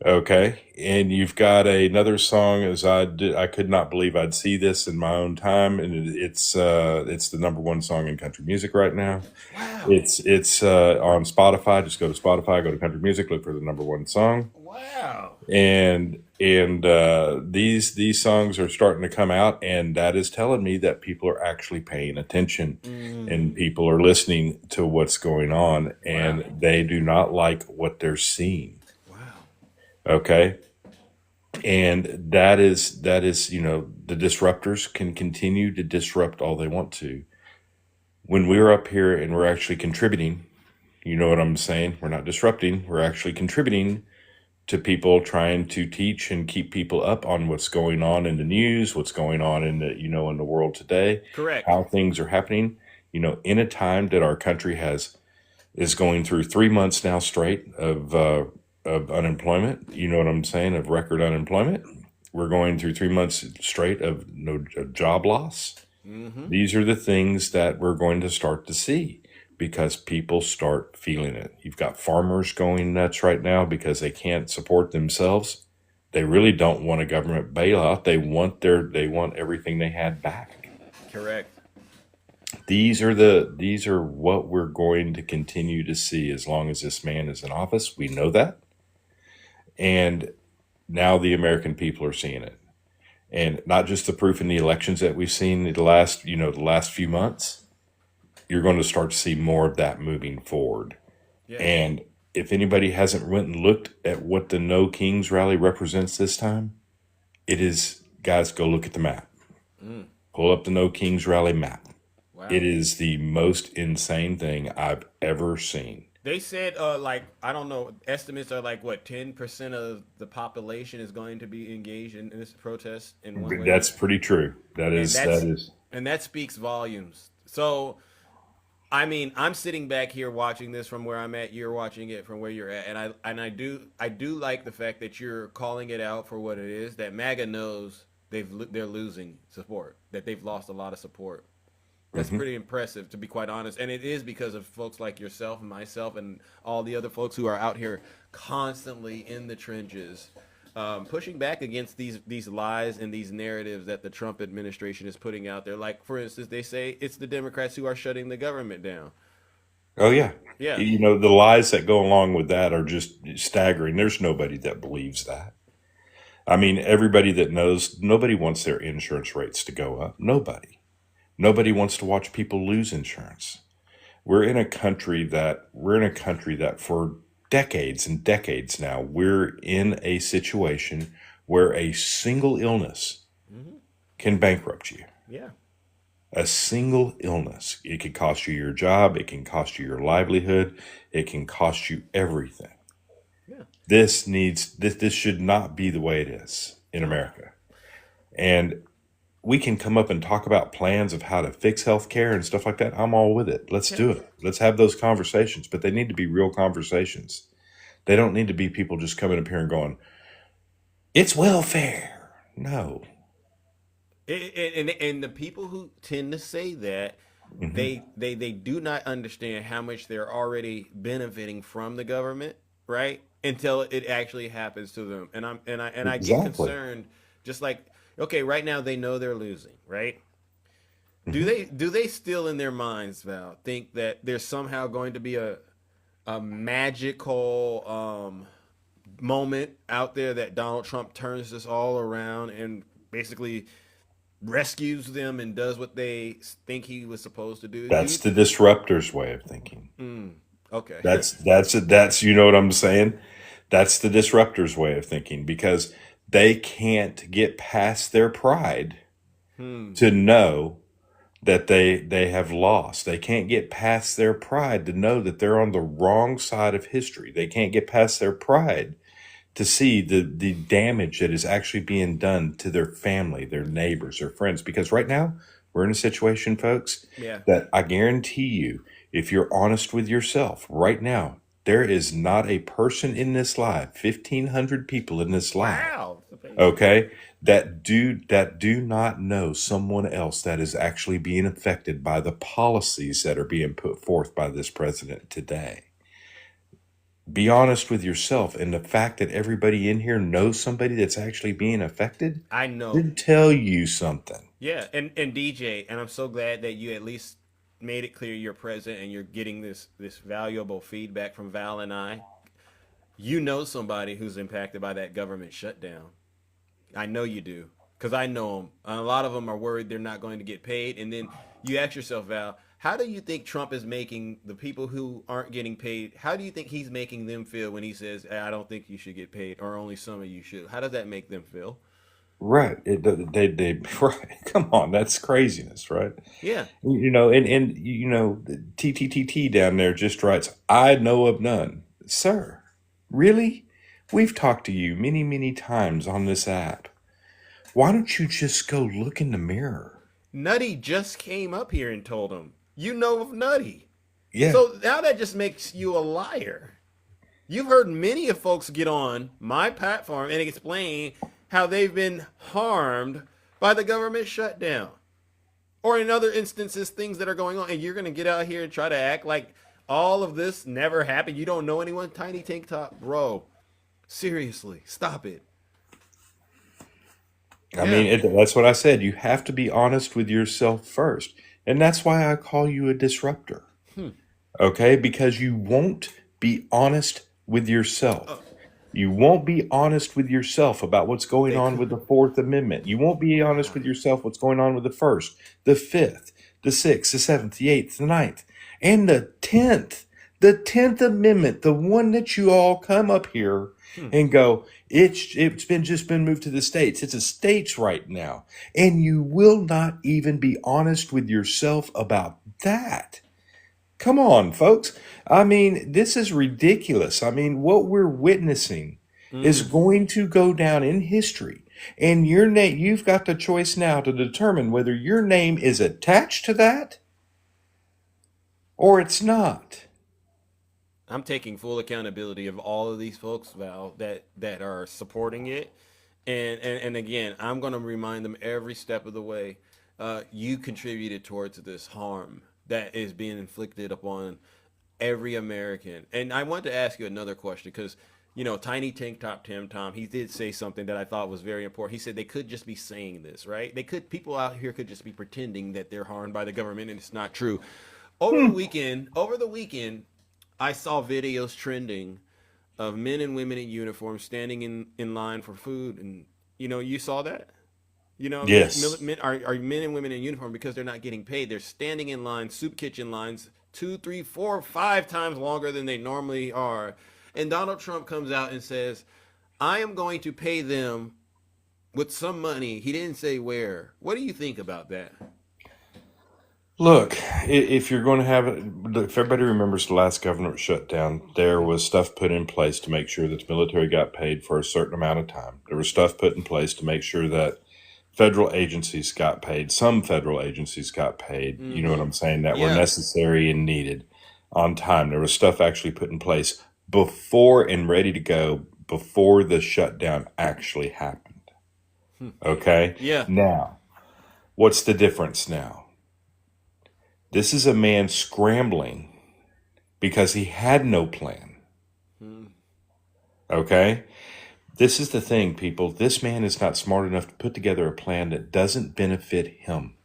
Okay, and you've got another song as I could not believe I'd see this in my own time, and it's the number one song in country music right now. Wow. It's on Spotify. Just go to Spotify, go to country music, look for the number one song. Wow. And these songs are starting to come out, and that is telling me that people are actually paying attention, and people are listening to what's going on, and they do not like what they're seeing. Okay. And that is, the disruptors can continue to disrupt all they want to. When we're up here and we're actually contributing, you know what I'm saying? We're not disrupting. We're actually contributing to people, trying to teach and keep people up on what's going on in the news, what's going on in the, in the world today. Correct. How things are happening, in a time that our country is going through 3 months now straight of unemployment, you know what I'm saying, of record unemployment. We're going through 3 months straight of job loss. Mm-hmm. These are the things that we're going to start to see because people start feeling it. You've got farmers going nuts right now because they can't support themselves. They really don't want a government bailout. They want everything they had back. Correct. These are what we're going to continue to see as long as this man is in office. We know that. And now the American people are seeing it. And not just the proof in the elections that we've seen the last few months. You're going to start to see more of that moving forward. Yeah. And if anybody hasn't went and looked at what the No Kings rally represents this time, it is, guys, go look at the map. Pull up the No Kings rally map. Wow. It is the most insane thing I've ever seen. They said, I don't know, estimates are 10% of the population is going to be engaged in this protest in one way. That's pretty true. That is. And that speaks volumes. So, I mean, I'm sitting back here watching this from where I'm at. You're watching it from where you're at, and I do like the fact that you're calling it out for what it is. That MAGA knows they're losing support. That they've lost a lot of support. That's pretty impressive, to be quite honest. And it is because of folks like yourself and myself and all the other folks who are out here constantly in the trenches, pushing back against these lies and these narratives that the Trump administration is putting out there. Like, for instance, they say it's the Democrats who are shutting the government down. Oh, yeah. Yeah. The lies that go along with that are just staggering. There's nobody that believes that. I mean, everybody that knows, nobody wants their insurance rates to go up. Nobody wants to watch people lose insurance. We're in a country that for decades and decades now, we're in a situation where a single illness can bankrupt you. Yeah. A single illness. It could cost you your job. It can cost you your livelihood. It can cost you everything. Yeah. This should not be the way it is in America. And we can come up and talk about plans of how to fix healthcare and stuff like that. I'm all with it. Let's do it. Let's have those conversations, but they need to be real conversations. They don't need to be people just coming up here and going, it's welfare. No. And the people who tend to say that, they do not understand how much they're already benefiting from the government, right? Until it actually happens to them. And I get concerned, just like, okay, right now they know they're losing, right? Do they still in their minds, Val, think that there's somehow going to be a magical moment out there that Donald Trump turns this all around and basically rescues them and does what they think he was supposed to do? That's the disruptor's way of thinking. Okay. That's you know what I'm saying? That's the disruptor's way of thinking, because they can't get past their pride to know that they have lost. They can't get past their pride to know that they're on the wrong side of history. They can't get past their pride to see the damage that is actually being done to their family, their neighbors, their friends. Because right now, we're in a situation, folks, that I guarantee you, if you're honest with yourself right now, there is not a person in this live, 1,500 people in this live, okay, that do not know someone else that is actually being affected by the policies that are being put forth by this president today. Be honest with yourself, and the fact that everybody in here knows somebody that's actually being affected, I know, should tell you something. Yeah, and DJ, and I'm so glad that you at least made it clear you're present and you're getting this valuable feedback from Val and I. You know somebody who's impacted by that government shutdown. I know you do, because I know them. A lot of them are worried they're not going to get paid. And then you ask yourself, Val, how do you think Trump is making the people who aren't getting paid, how do you think he's making them feel when he says, I don't think you should get paid, or only some of you should? How does that make them feel? Right. They right. Come on. That's craziness, right? Yeah. And TTTT down there just writes, I know of none. Sir, really? We've talked to you many, many times on this app. Why don't you just go look in the mirror? Nutty just came up here and told him, you know of Nutty. Yeah. So now that just makes you a liar. You've heard many of folks get on my platform and explain how they've been harmed by the government shutdown. Or in other instances, things that are going on. And you're going to get out here and try to act like all of this never happened. You don't know anyone. Tiny Tank Top. Bro, seriously, stop it. I mean, that's what I said. You have to be honest with yourself first. And that's why I call you a disruptor. Okay? Because you won't be honest with yourself. You won't be honest with yourself about what's going on with the Fourth Amendment. You won't be honest with yourself what's going on with the First, the Fifth, the Sixth, the Seventh, the Eighth, the Ninth, and the 10th. The 10th Amendment, the one that you all come up here and go, it's been moved to the states. It's a states right now. And you will not even be honest with yourself about that. Come on, folks. I mean, this is ridiculous. I mean, what we're witnessing is going to go down in history. And your name, you've got the choice now to determine whether your name is attached to that or it's not. I'm taking full accountability of all of these folks, Val, that are supporting it. And again, I'm going to remind them every step of the way, you contributed towards this harm that is being inflicted upon every American. And I want to ask you another question because, you know, Tiny Tank Top Tim Tom, he did say something that I thought was very important. He said they could just be saying this, right? People out here could just be pretending that they're harmed by the government and it's not true. Over the weekend, I saw videos trending of men and women in uniform standing in line for food. And, you know, you saw that? You know, yes. Men are men and women in uniform because they're not getting paid. They're standing in line, soup kitchen lines, 2, 3, 4, 5 times longer than they normally are. And Donald Trump comes out and says, I am going to pay them with some money. He didn't say where. What do you think about that? Look, if you're going to have it, if everybody remembers the last government shutdown, there was stuff put in place to make sure that the military got paid for a certain amount of time. There was stuff put in place to make sure that federal agencies got paid. Some federal agencies got paid, you know what I'm saying, that were necessary and needed on time. There was stuff actually put in place before and ready to go before the shutdown actually happened. Okay? Yeah. Now, what's the difference now? This is a man scrambling because he had no plan. Okay? This is the thing, people. This man is not smart enough to put together a plan that doesn't benefit him.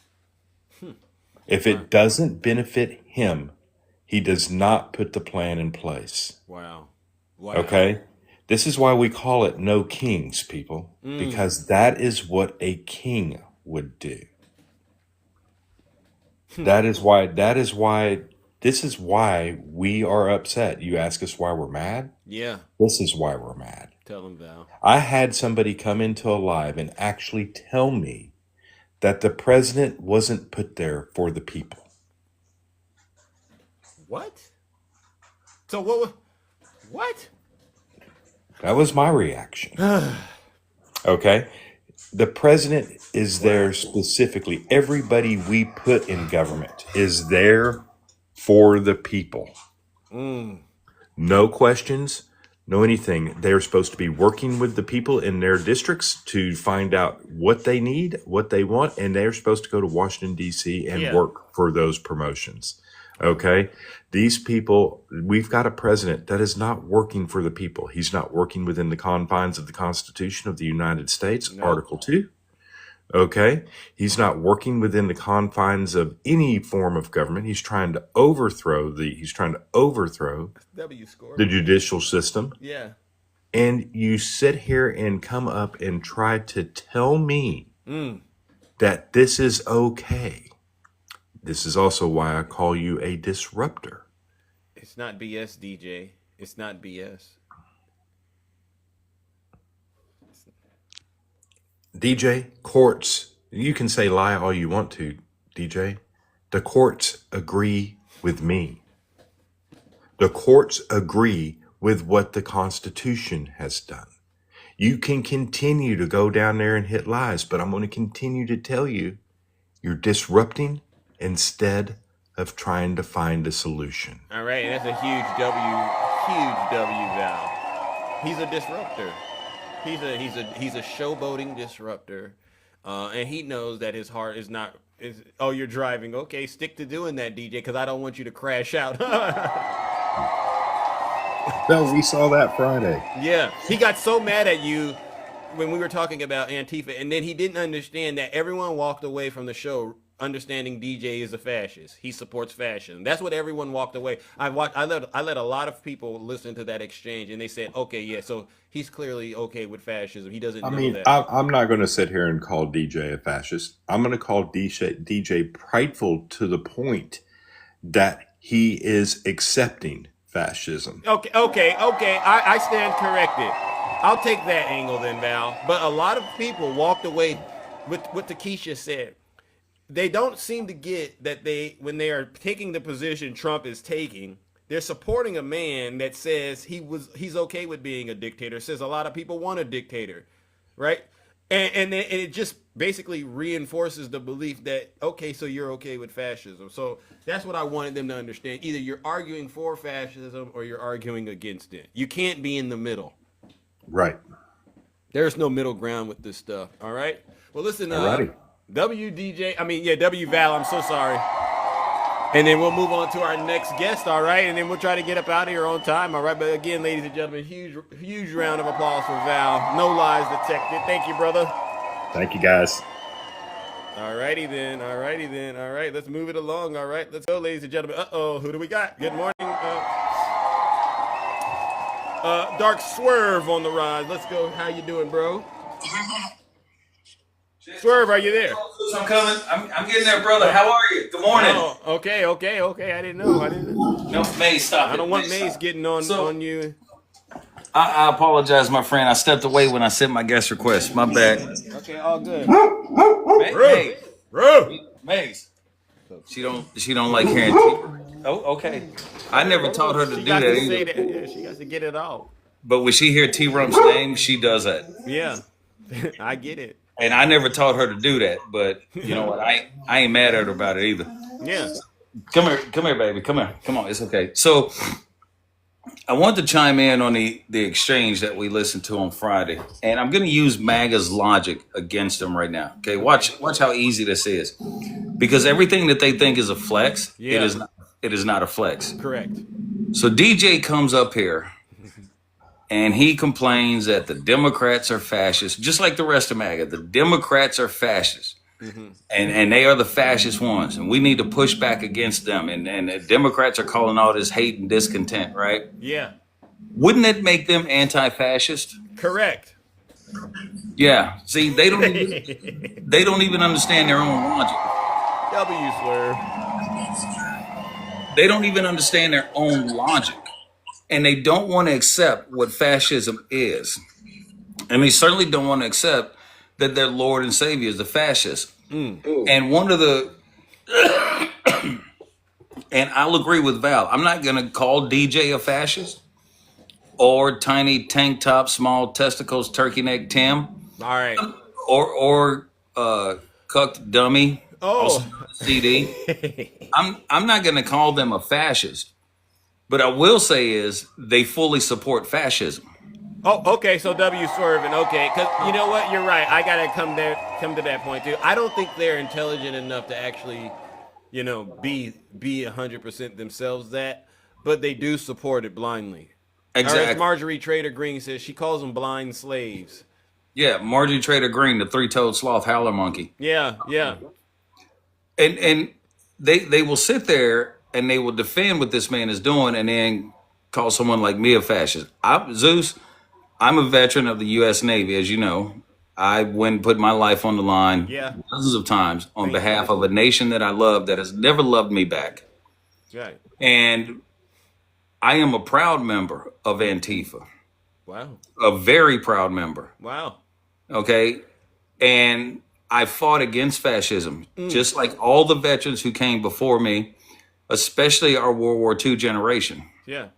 If it doesn't benefit him, he does not put the plan in place. Wow. Okay? This is why we call it no kings, people, because that is what a king would do. This is why we are upset. You ask us why we're mad? Yeah. This is why we're mad. Tell them, Val. I had somebody come into a live and actually tell me that the president wasn't put there for the people. What? So what? That was my reaction. Okay? The president is there specifically. Everybody we put in government is there for the people. No questions, no anything. They're supposed to be working with the people in their districts to find out what they need, what they want, and they're supposed to go to Washington, D.C. and work for those promotions. Okay? These people, we've got a president that is not working for the people. He's not working within the confines of the Constitution of the United States, Article 2. Okay? He's not working within the confines of any form of government. He's trying to overthrow the judicial system. Yeah. And you sit here and come up and try to tell me that this is okay. This is also why I call you a disruptor. It's not BS, DJ. It's not BS. DJ, courts, you can say lie all you want to, DJ. The courts agree with me. The courts agree with what the Constitution has done. You can continue to go down there and hit lies, but I'm going to continue to tell you, you're disrupting instead of trying to find a solution. All right, that's a huge W, Val. He's a disruptor. He's a showboating disruptor, and he knows that his heart is not. Oh, you're driving. Okay, stick to doing that, DJ, because I don't want you to crash out. No, we saw that Friday. Yeah, he got so mad at you when we were talking about Antifa, and then he didn't understand that everyone walked away from the show understanding DJ is a fascist. He supports fascism. That's what everyone walked away. I let a lot of people listen to that exchange, and they said, okay, yeah, so he's clearly okay with fascism. He doesn't know that. I'm not going to sit here and call DJ a fascist. I'm going to call DJ prideful to the point that he is accepting fascism. Okay. I stand corrected. I'll take that angle then, Val. But a lot of people walked away with what Takesha said. They don't seem to get that when they are taking the position Trump is taking, they're supporting a man that says he's okay with being a dictator. Says a lot of people want a dictator, right? And it just basically reinforces the belief that, okay, so you're okay with fascism. So that's what I wanted them to understand. Either you're arguing for fascism or you're arguing against it. You can't be in the middle. Right. There's no middle ground with this stuff. All right. Well, listen. Alrighty. W Val, I'm so sorry. And then we'll move on to our next guest, all right? And then we'll try to get up out of here on time, all right? But again, ladies and gentlemen, huge round of applause for Val. No lies detected. Thank you, brother. Thank you, guys. All righty then. All right, let's move it along, all right? Let's go, ladies and gentlemen. Uh-oh, who do we got? Good morning. Dark Swerve on the rise. Let's go. How you doing, bro? Swerve, are you there? I'm coming. I'm getting there, brother. How are you? Good morning. Oh, okay. I didn't know. No, Maze, stop it. I don't want Maze getting on you. I apologize, my friend. I stepped away when I sent my guest request. My bad. Okay, all good. Maze. She don't like hearing T. Oh, okay. I never taught her to do that either. Yeah, she got to get it all. But when she hear T-Rump's name, she does that. Yeah, I get it. And I never taught her to do that, but you know what? I ain't mad at her about it either. Yeah. Come here, baby. Come here. Come on, it's okay. So I want to chime in on the exchange that we listened to on Friday. And I'm gonna use MAGA's logic against them right now. Okay, watch how easy this is. Because everything that they think is a flex, it is not a flex. Correct. So DJ comes up here and he complains that the Democrats are fascists, just like the rest of MAGA. The Democrats are fascists, and they are the fascist ones, and we need to push back against them. And the Democrats are calling all this hate and discontent, right? Yeah. Wouldn't it make them anti-fascist? Correct. Yeah. See, they don't even understand their own logic. W Swerve. They don't even understand their own logic. And they don't want to accept what fascism is. And they certainly don't want to accept that their Lord and Savior is the fascist. And one of the... and I'll agree with Val. I'm not going to call DJ a fascist or tiny tank top, small testicles, turkey neck Tim. All right. Or cucked dummy. Oh. CD. I'm not going to call them a fascist. But I will say is they fully support fascism. Oh, okay. So W Swerving, okay, because you know what, you're right. I gotta come to that point too. I don't think they're intelligent enough to actually, be 100% themselves. But they do support it blindly. Exactly. Or as Marjorie Trader Green says, she calls them blind slaves. Yeah, Marjorie Trader Green, the three-toed sloth howler monkey. Yeah. And they will sit there and they will defend what this man is doing and then call someone like me a fascist. Zeus, I'm a veteran of the U.S. Navy, as you know. I went and put my life on the line dozens of times on behalf of a nation that I love that has never loved me back. Right. And I am a proud member of Antifa. Wow. A very proud member. Wow. Okay. And I fought against fascism, just like all the veterans who came before me, especially our World War II generation. Yeah.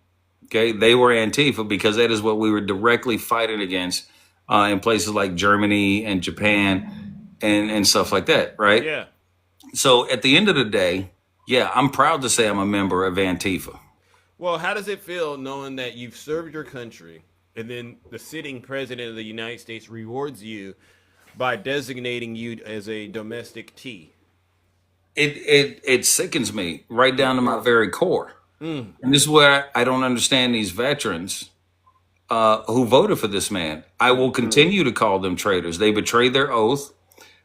Okay. They were Antifa because that is what we were directly fighting against in places like Germany and Japan and stuff like that. Right. Yeah. So at the end of the day, I'm proud to say I'm a member of Antifa. Well, how does it feel knowing that you've served your country and then the sitting president of the United States rewards you by designating you as a domestic T. It sickens me right down to my very core. And this is where I don't understand these veterans who voted for this man. I will continue to call them traitors. They betrayed their oath.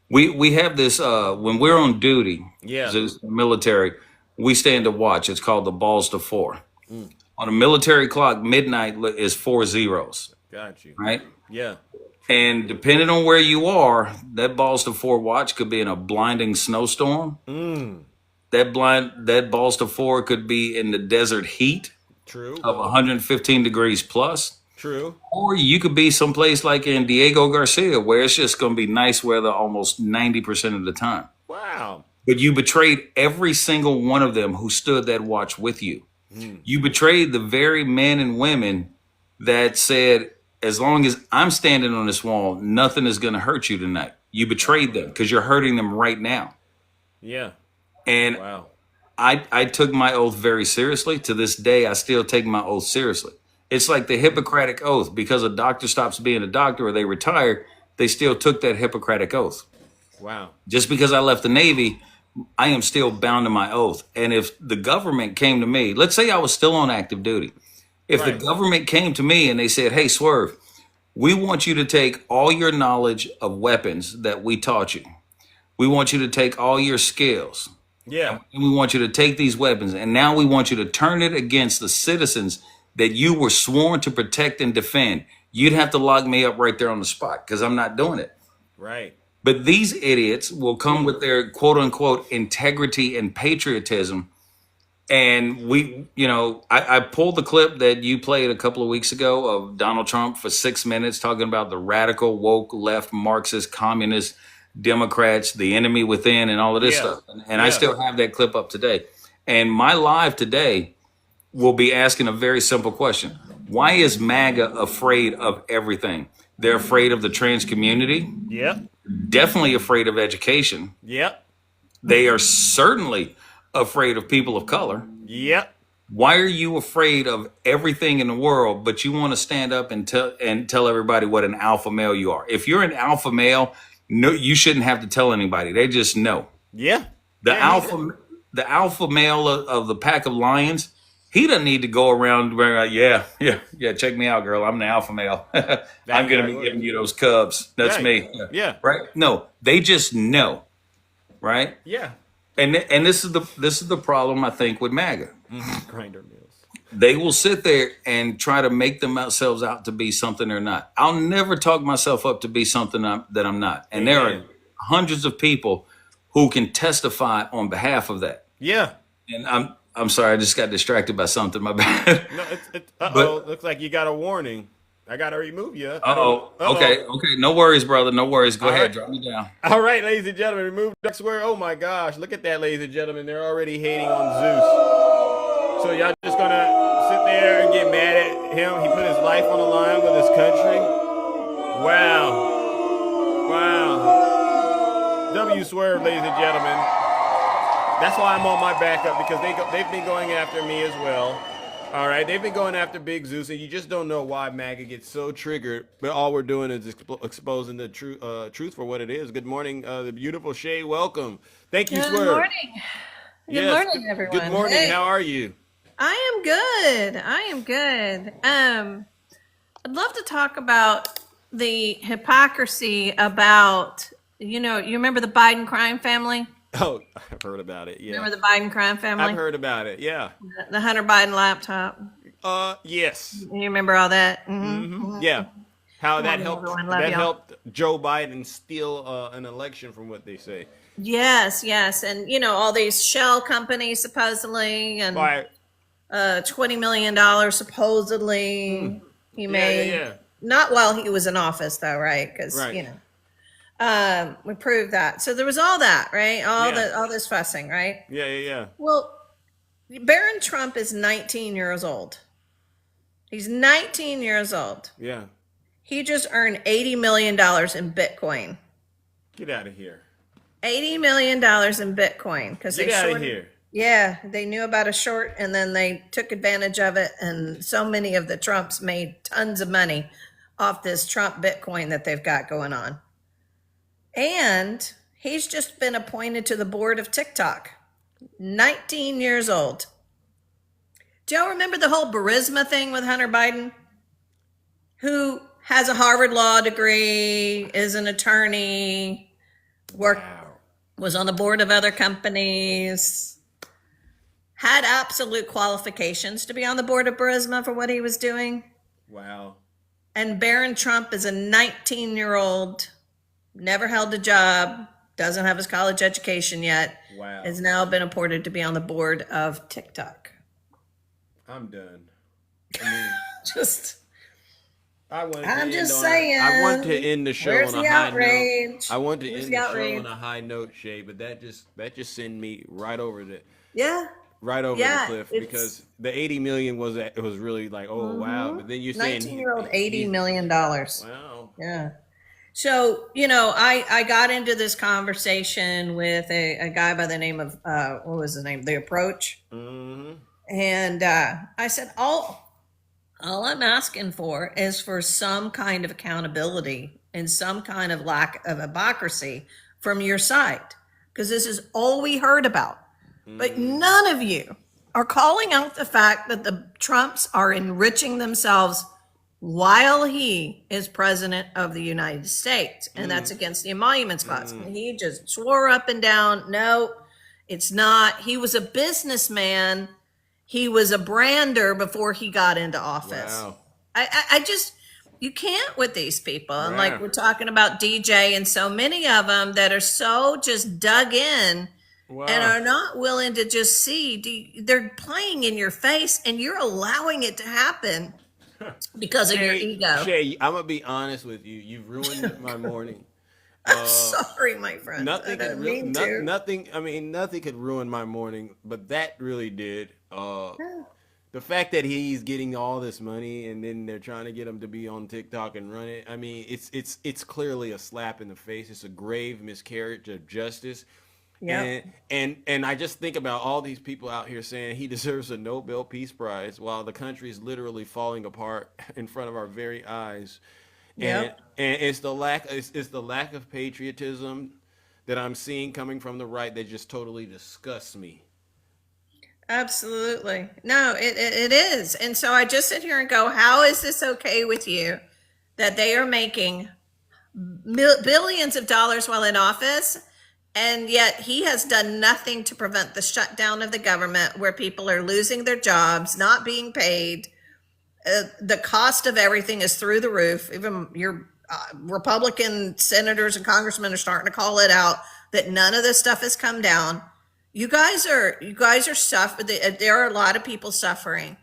We have this when we're on duty, as a military, we stand to watch. It's called the balls to four. On a military clock, midnight is 4 zeros. Got you. Right? Yeah. And depending on where you are, that balls to four watch could be in a blinding snowstorm. That balls to four could be in the desert heat. True. Of 115 degrees plus. True. Or you could be someplace like in Diego Garcia, where it's just going to be nice weather almost 90% of the time. Wow. But you betrayed every single one of them who stood that watch with you. You betrayed the very men and women that said, as long as I'm standing on this wall, nothing is going to hurt you tonight. You betrayed them because you're hurting them right now. Yeah. And wow. I took my oath very seriously. To this day, I still take my oath seriously. It's like the Hippocratic Oath. Because a doctor stops being a doctor or they retire, they still took that Hippocratic Oath. Wow. Just because I left the Navy, I am still bound to my oath. And if the government came to me, let's say I was still on active duty. If the government came to me and they said, hey, Swerve, we want you to take all your knowledge of weapons that we taught you. We want you to take all your skills. Yeah. And we want you to take these weapons. And now we want you to turn it against the citizens that you were sworn to protect and defend. You'd have to lock me up right there on the spot because I'm not doing it. Right. But these idiots will come with their quote unquote integrity and patriotism. And I pulled the clip that you played a couple of weeks ago of Donald Trump for 6 minutes talking about the radical, woke, left, Marxist, communist, Democrats, the enemy within, and all of this stuff. And I still have that clip up today. And my live today will be asking a very simple question. Why is MAGA afraid of everything? They're afraid of the trans community. Yep. Definitely afraid of education. Yep. They are certainly afraid of people of color. Yep. Why are you afraid of everything in the world, but you want to stand up and tell everybody what an alpha male you are? If you're an alpha male, no, you shouldn't have to tell anybody. They just know. Yeah. The alpha male of the pack of lions, he doesn't need to go around where, check me out, girl. I'm the alpha male. I'm going to be giving you those cubs. That's me. Yeah. Right? No, they just know. Right? Yeah. And this is the problem, I think, with MAGA. Grinder meals. They will sit there and try to make themselves out to be something they're not. I'll never talk myself up to be something that I'm not. And there are hundreds of people who can testify on behalf of that. Yeah. And I'm sorry, I just got distracted by something. My bad. No, looks like you got a warning. I got to remove you. Okay. No worries, brother. No worries. Go ahead. Drop me down. All right, ladies and gentlemen, remove Duck Swear. Oh my gosh. Look at that, ladies and gentlemen. They're already hating on Zeus. So y'all just going to sit there and get mad at him? He put his life on the line with his country? Wow. W Swerve, ladies and gentlemen. That's why I'm on my backup, because they've been going after me as well. All right, they've been going after Big Zeus, and you just don't know why MAGA gets so triggered. But all we're doing is exposing the truth for what it is. Good morning, the beautiful Shay. Welcome. Thank you, Swerve. Good morning. Good morning, everyone. Good morning. Hey. How are you? I am good. I'd love to talk about the hypocrisy about, you remember the Biden crime family? Oh, I've heard about it. Yeah. Remember the Biden crime family? I've heard about it. Yeah. The Hunter Biden laptop. Yes. You remember all that? Mm-hmm. Yeah. How that helped? That helped Joe Biden steal an election, from what they say. Yes, and all these shell companies supposedly, and $20 million supposedly he made. Yeah. Not while he was in office, though, right? Because we proved that. So there was all that, right? All this fussing, right? Yeah. Well, Barron Trump is 19 years old. He's 19 years old. Yeah. He just earned $80 million in Bitcoin. Get out of here. $80 million in Bitcoin because get out of here. Yeah, they knew about a short and then they took advantage of it. And so many of the Trumps made tons of money off this Trump Bitcoin that they've got going on. And he's just been appointed to the board of TikTok, 19 years old. Do y'all remember the whole Burisma thing with Hunter Biden? Who has a Harvard law degree, is an attorney, was on the board of other companies, had absolute qualifications to be on the board of Burisma for what he was doing. Wow. And Barron Trump is a 19-year-old, never held a job, doesn't have his college education yet, has now been appointed to be on the board of TikTok. I'm done. I mean, I'm just saying. I want to end the show on a high note. I want to Where's end the the outrage? show on a high note, Shay, but that just sent me right over the the cliff because the 80 million was really like, oh wow, but then you're saying 19-year-old $80 million. Wow. Yeah. So, I got into this conversation with a guy by the name of, what was his name? The Approach. Mm-hmm. And I said, all I'm asking for is for some kind of accountability and some kind of lack of hypocrisy from your side, because this is all we heard about. But none of you are calling out the fact that the Trumps are enriching themselves while he is president of the United States. And that's against the Emoluments Clause. And he just swore up and down, no, it's not. He was a businessman. He was a brander before he got into office. Wow. I just, you can't with these people. And like we're talking about DJ and so many of them that are so just dug in and are not willing to just see. They're playing in your face and you're allowing it to happen because of your ego. Shay, I'm going to be honest with you. You've ruined my morning. I'm sorry, my friend. Nothing could ruin my morning, but that really did. The fact that he's getting all this money and then they're trying to get him to be on TikTok and run it. I mean, it's clearly a slap in the face. It's a grave miscarriage of justice. Yeah. And I just think about all these people out here saying he deserves a Nobel Peace Prize while the country is literally falling apart in front of our very eyes. And it's the lack of patriotism that I'm seeing coming from the right that just totally disgusts me. Absolutely. No, it is. And so I just sit here and go, how is this okay with you that they are making billions of dollars while in office, and yet he has done nothing to prevent the shutdown of the government where people are losing their jobs, not being paid. The cost of everything is through the roof. Even your Republican senators and congressmen are starting to call it out that none of this stuff has come down. You guys are suffering. There are a lot of people suffering,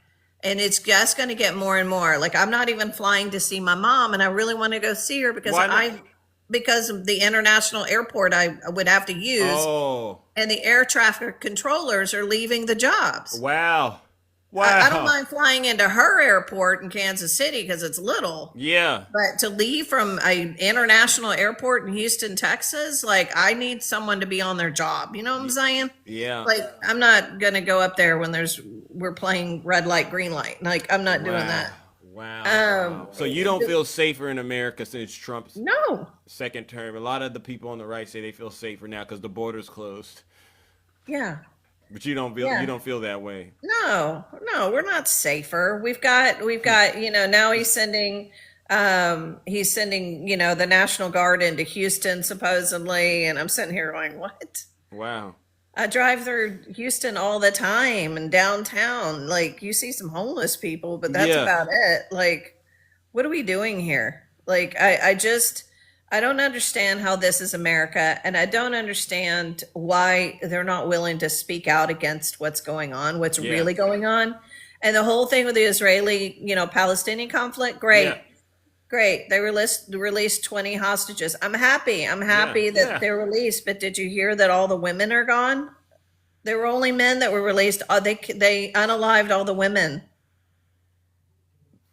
and it's just going to get more and more. Like, I'm not even flying to see my mom, and I really want to go see her because of the international airport I would have to use, and the air traffic controllers are leaving the jobs. Wow. I don't mind flying into her airport in Kansas City because it's little. Yeah. But to leave from an international airport in Houston, Texas, like, I need someone to be on their job. You know what I'm saying? Yeah. Like, I'm not going to go up there when we're playing red light, green light. Like, I'm not doing that. Wow. So you don't feel safer in America since Trump's second term? A lot of the people on the right say they feel safer now because the border's closed. Yeah. But you don't feel that way. No, we're not safer. We've got, now he's sending, the National Guard into Houston supposedly. And I'm sitting here going, what? Wow. I drive through Houston all the time and downtown. Like, you see some homeless people, but that's about it. Like, what are we doing here? Like, I don't understand how this is America, and I don't understand why they're not willing to speak out against what's going on, what's really going on. And the whole thing with the Israeli, Palestinian conflict, great. They released 20 hostages. I'm happy that they're released, but did you hear that all the women are gone? There were only men that were released. They unalived all the women.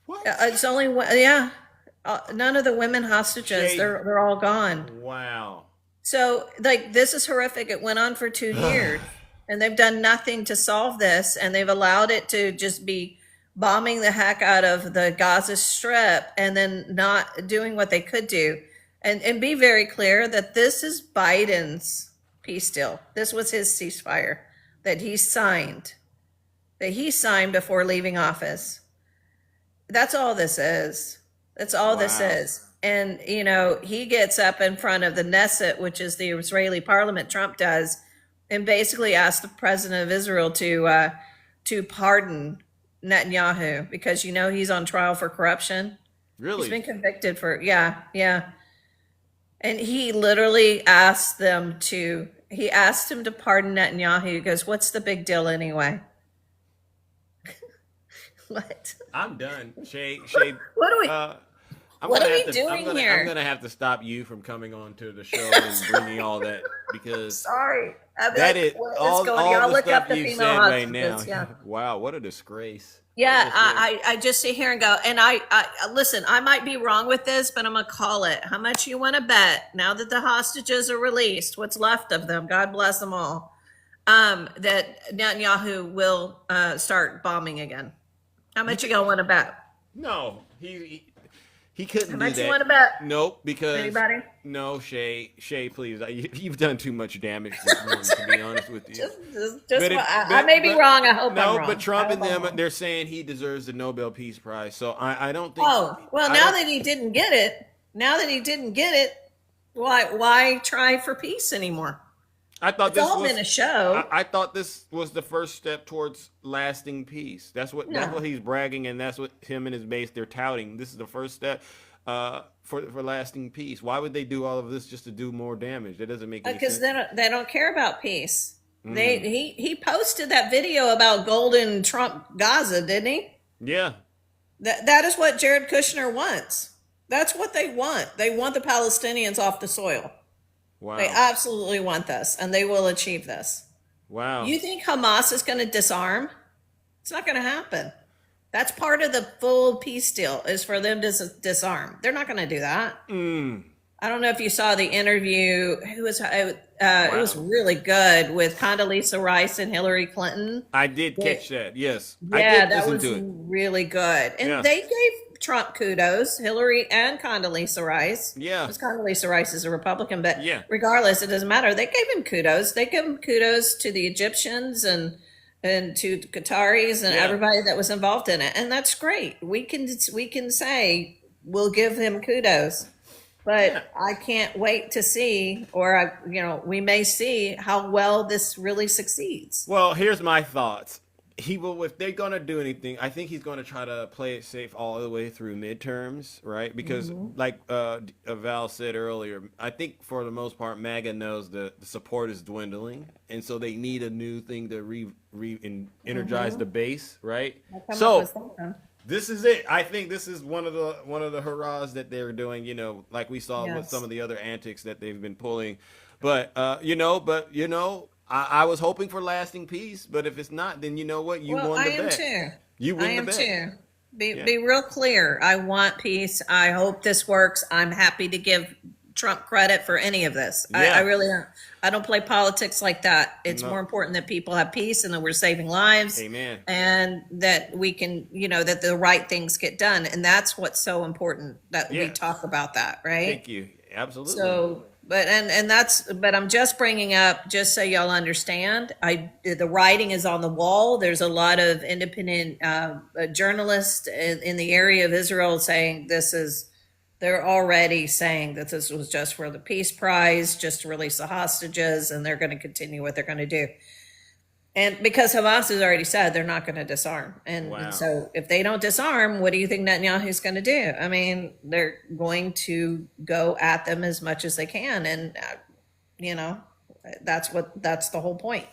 What? It's only none of the women hostages. They're all gone. Wow. So, like, this is horrific. It went on for 2 years. And they've done nothing to solve this, and they've allowed it to just be bombing the heck out of the Gaza Strip and then not doing what they could do. And be very clear that this is Biden's peace deal. This was his ceasefire that he signed before leaving office. That's all this is. That's all this is. And, you know, he gets up in front of the Knesset, which is the Israeli parliament, Trump does, and basically asks the president of Israel to pardon Netanyahu because, you know, he's on trial for corruption. Really? He's been convicted for, yeah. And he literally asked him to pardon Netanyahu. He goes, what's the big deal anyway? What? I'm done. Shay, what are we doing here? I'm gonna have to stop you from coming on to the show and bringing all that because sorry. That is all y'all the look stuff up the you female said right now. hostages, yeah. Wow, what a disgrace. Yeah, I just sit here and go, and I listen, I might be wrong with this, but I'm gonna call it. How much you want to bet now that the hostages are released, what's left of them, God bless them all, that Netanyahu will start bombing again? How much you gonna want to bet? No, he couldn't. How much do that. you want to bet? Nope, because anybody? No, Shay, please. You've done too much damage this morning, to be honest with you. I may be wrong. I hope I'm wrong. No, but Trump and them, they're saying he deserves the Nobel Peace Prize. So I don't think. Oh well, now that he didn't get it, why try for peace anymore? I thought it's all been a show. I thought this was the first step towards lasting peace. That's what he's bragging, and that's what him and his base they're touting. This is the first step for lasting peace. Why would they do all of this just to do more damage? That doesn't make any sense. Because they don't care about peace. He posted that video about Golden Trump Gaza, didn't he? Yeah. That is what Jared Kushner wants. That's what they want. They want the Palestinians off the soil. Wow. They absolutely want this, and they will achieve this. Wow. You think Hamas is going to disarm? It's not going to happen. That's part of the full peace deal is for them to disarm. They're not going to do that. I don't know if you saw the interview. It was really good with Condoleezza Rice and Hillary Clinton. I did catch that. Yes. Yeah, I did that listen was to it. really good. And they gave Trump kudos, Hillary and Condoleezza Rice. Yeah. Because Condoleezza Rice is a Republican, but regardless, it doesn't matter. They gave him kudos. They gave him kudos to the Egyptians and to Qataris and everybody that was involved in it. And that's great. We can say we'll give him kudos. But I can't wait to see, or we may see how well this really succeeds. Well, here's my thoughts. He will, if they're gonna do anything, I think he's gonna try to play it safe all the way through midterms, right? Because, like Val said earlier, I think for the most part, MAGA knows the support is dwindling, and so they need a new thing to energize the base, right? So. This is it. I think this is one of the hurrahs that they're doing, like we saw with some of the other antics that they've been pulling. But I was hoping for lasting peace, but if it's not, then you know what? You won the bet. I am too. You win I am the bet. too. Be real clear. I want peace. I hope this works. I'm happy to give Trump credit for any of this. I really don't. I don't play politics like that. It's more important that people have peace and that we're saving lives. Amen. And that we can, that the right things get done. And that's what's so important that we talk about that, right? Thank you. Absolutely. So, but I'm just bringing up, just so y'all understand, the writing is on the wall. There's a lot of independent journalists in the area of Israel saying they're already saying that this was just for the peace prize, just to release the hostages, and they're going to continue what they're going to do. And because Hamas has already said they're not going to disarm. And so if they don't disarm, what do you think Netanyahu's going to do? I mean, they're going to go at them as much as they can. And, that's the whole point.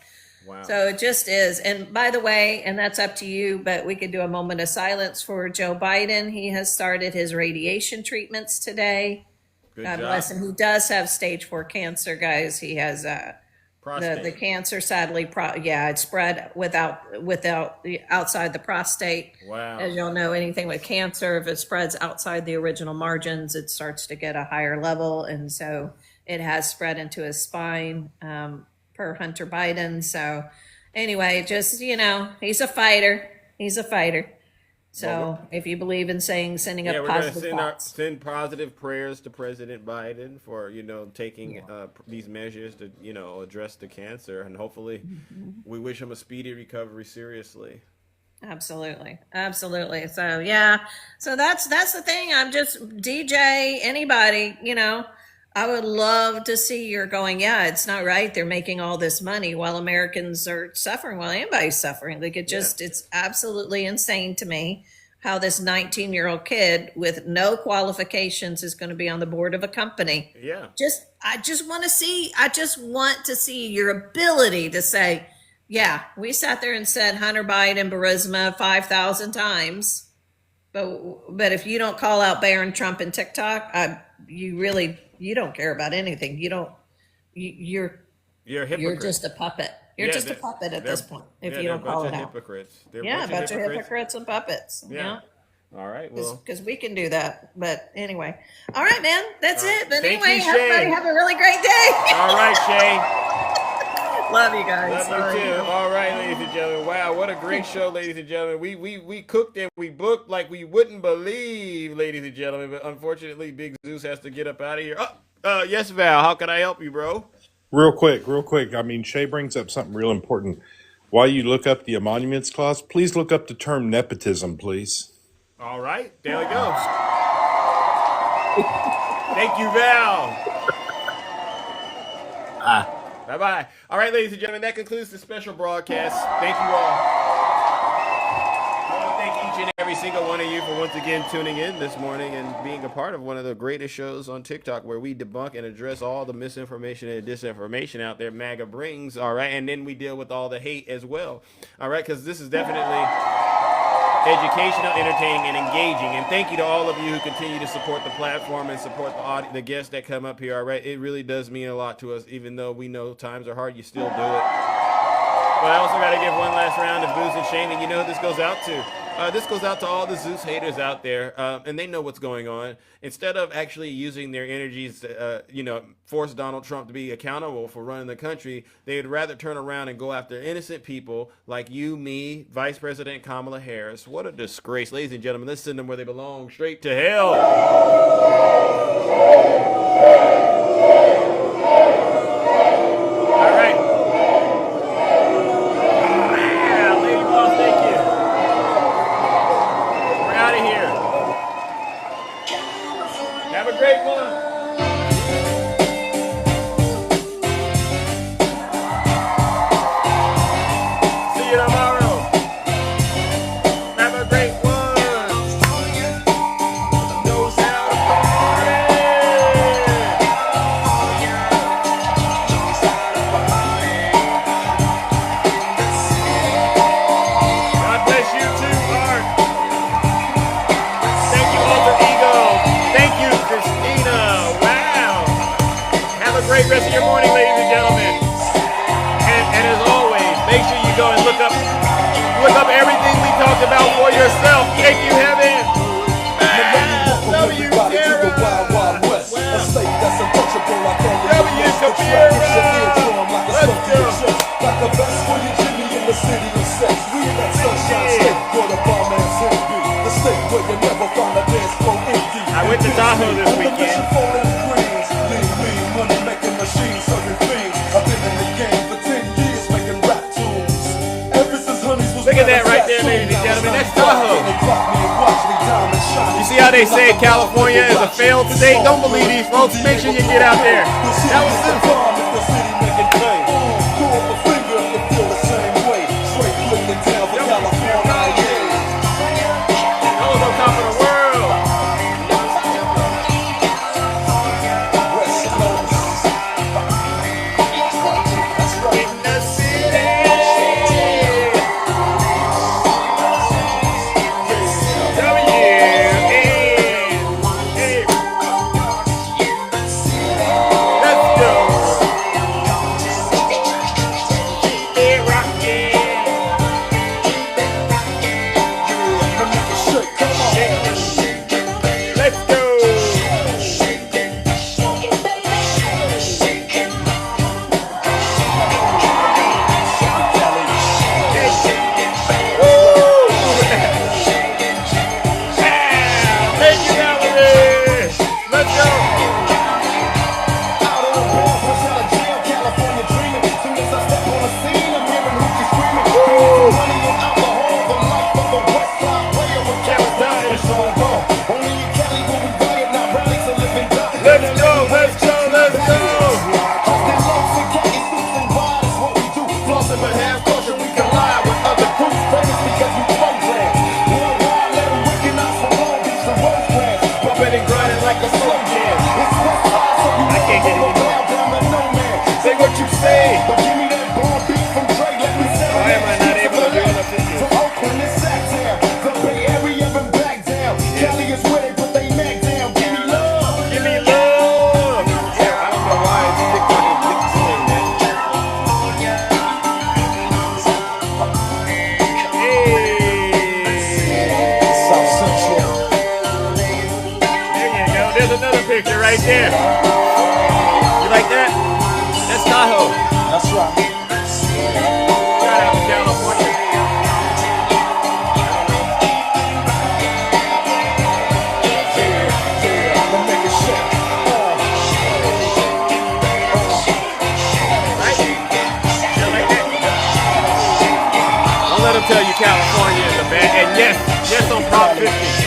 Wow. So it just is. And by the way, and that's up to you, but we could do a moment of silence for Joe Biden. He has started his radiation treatments today. God bless him. He does have stage 4 cancer, guys. He has the cancer, sadly, it spread outside the prostate. Wow. As you'll know, anything with cancer, if it spreads outside the original margins, it starts to get a higher level. And so it has spread into his spine. per Hunter Biden. So anyway, just, he's a fighter. He's a fighter. So if you believe in sending up positive thoughts. Send positive prayers to President Biden for, taking these measures to, address the cancer. And hopefully we wish him a speedy recovery, seriously. Absolutely. Absolutely. So, so that's the thing. I'm just DJ, anybody, I would love to see you're going, it's not right. They're making all this money while Americans are suffering. Well, anybody's suffering. Like it's absolutely insane to me how this 19-year-old kid with no qualifications is going to be on the board of a company. Yeah. I just want to see your ability to say, we sat there and said Hunter Biden, Burisma 5,000 times. But if you don't call out Barron Trump and TikTok, you don't care about anything. You're a hypocrite. You're just a puppet. You're just a puppet at this point if you don't call it out. Hypocrites. A bunch of hypocrites and puppets. Yeah. All right. Well, because we can do that. But anyway. All right, man. That's it. But Thank anyway, you, everybody Shay. have a really great day. All right, Shay. Love you guys. Love you too. All right, ladies and gentlemen. Wow, what a great show, ladies and gentlemen. We cooked and we booked like we wouldn't believe, ladies and gentlemen. But unfortunately, Big Zeus has to get up out of here. Yes, Val. How can I help you, bro? Real quick. I mean, Shay brings up something real important. While you look up the emoluments clause, please look up the term nepotism, please. All right, there we go. Thank you, Val. Bye-bye. All right, ladies and gentlemen, that concludes the special broadcast. Thank you all. I want to thank each and every single one of you for once again tuning in this morning and being a part of one of the greatest shows on TikTok where we debunk and address all the misinformation and disinformation out there MAGA brings, all right? And then we deal with all the hate as well, all right? Because this is definitely educational, entertaining, and engaging. And thank you to all of you who continue to support the platform and support the guests that come up here, all right? It really does mean a lot to us, even though we know times are hard, you still do it. But I also got to give one last round of booze and shame, and you know who this goes out to. This goes out to all the Zeus haters out there, and they know what's going on. Instead of actually using their energies to, force Donald Trump to be accountable for running the country, they'd rather turn around and go after innocent people like you, me, Vice President Kamala Harris. What a disgrace. Ladies and gentlemen, let's send them where they belong, straight to hell. All right. Have a great one. See you tomorrow. Have a great one. Knows how to party. God bless you too, Art. Thank you, Alter Ego. Thank you, Christina. Wow. Have a great rest of your morning, ladies and gentlemen. And as always, make sure you go and look up everything we talked about for yourself. Thank you, Heaven. Love you, Tara. Wow. W. Kabira. Let's go. Like the best for you, Jimmy, in the city of sex. We in that sunshine state for the bomb and Cindy. The state where you never find a dance floor empty. I went to Tahoe this weekend. Money making machines, serving fiends. I've been in the game for 10 years making rap tunes. Ever since Honeys was look at that right there, ladies and gentlemen. That's Tahoe. You see how they say California is a failed state? Don't believe these folks. Make sure you get out there. That was simple. Let's go. right there. You like that? That's Tahoe. That's right. Shout out to California. Let them tell you California is the bad. And yes on Prop 50.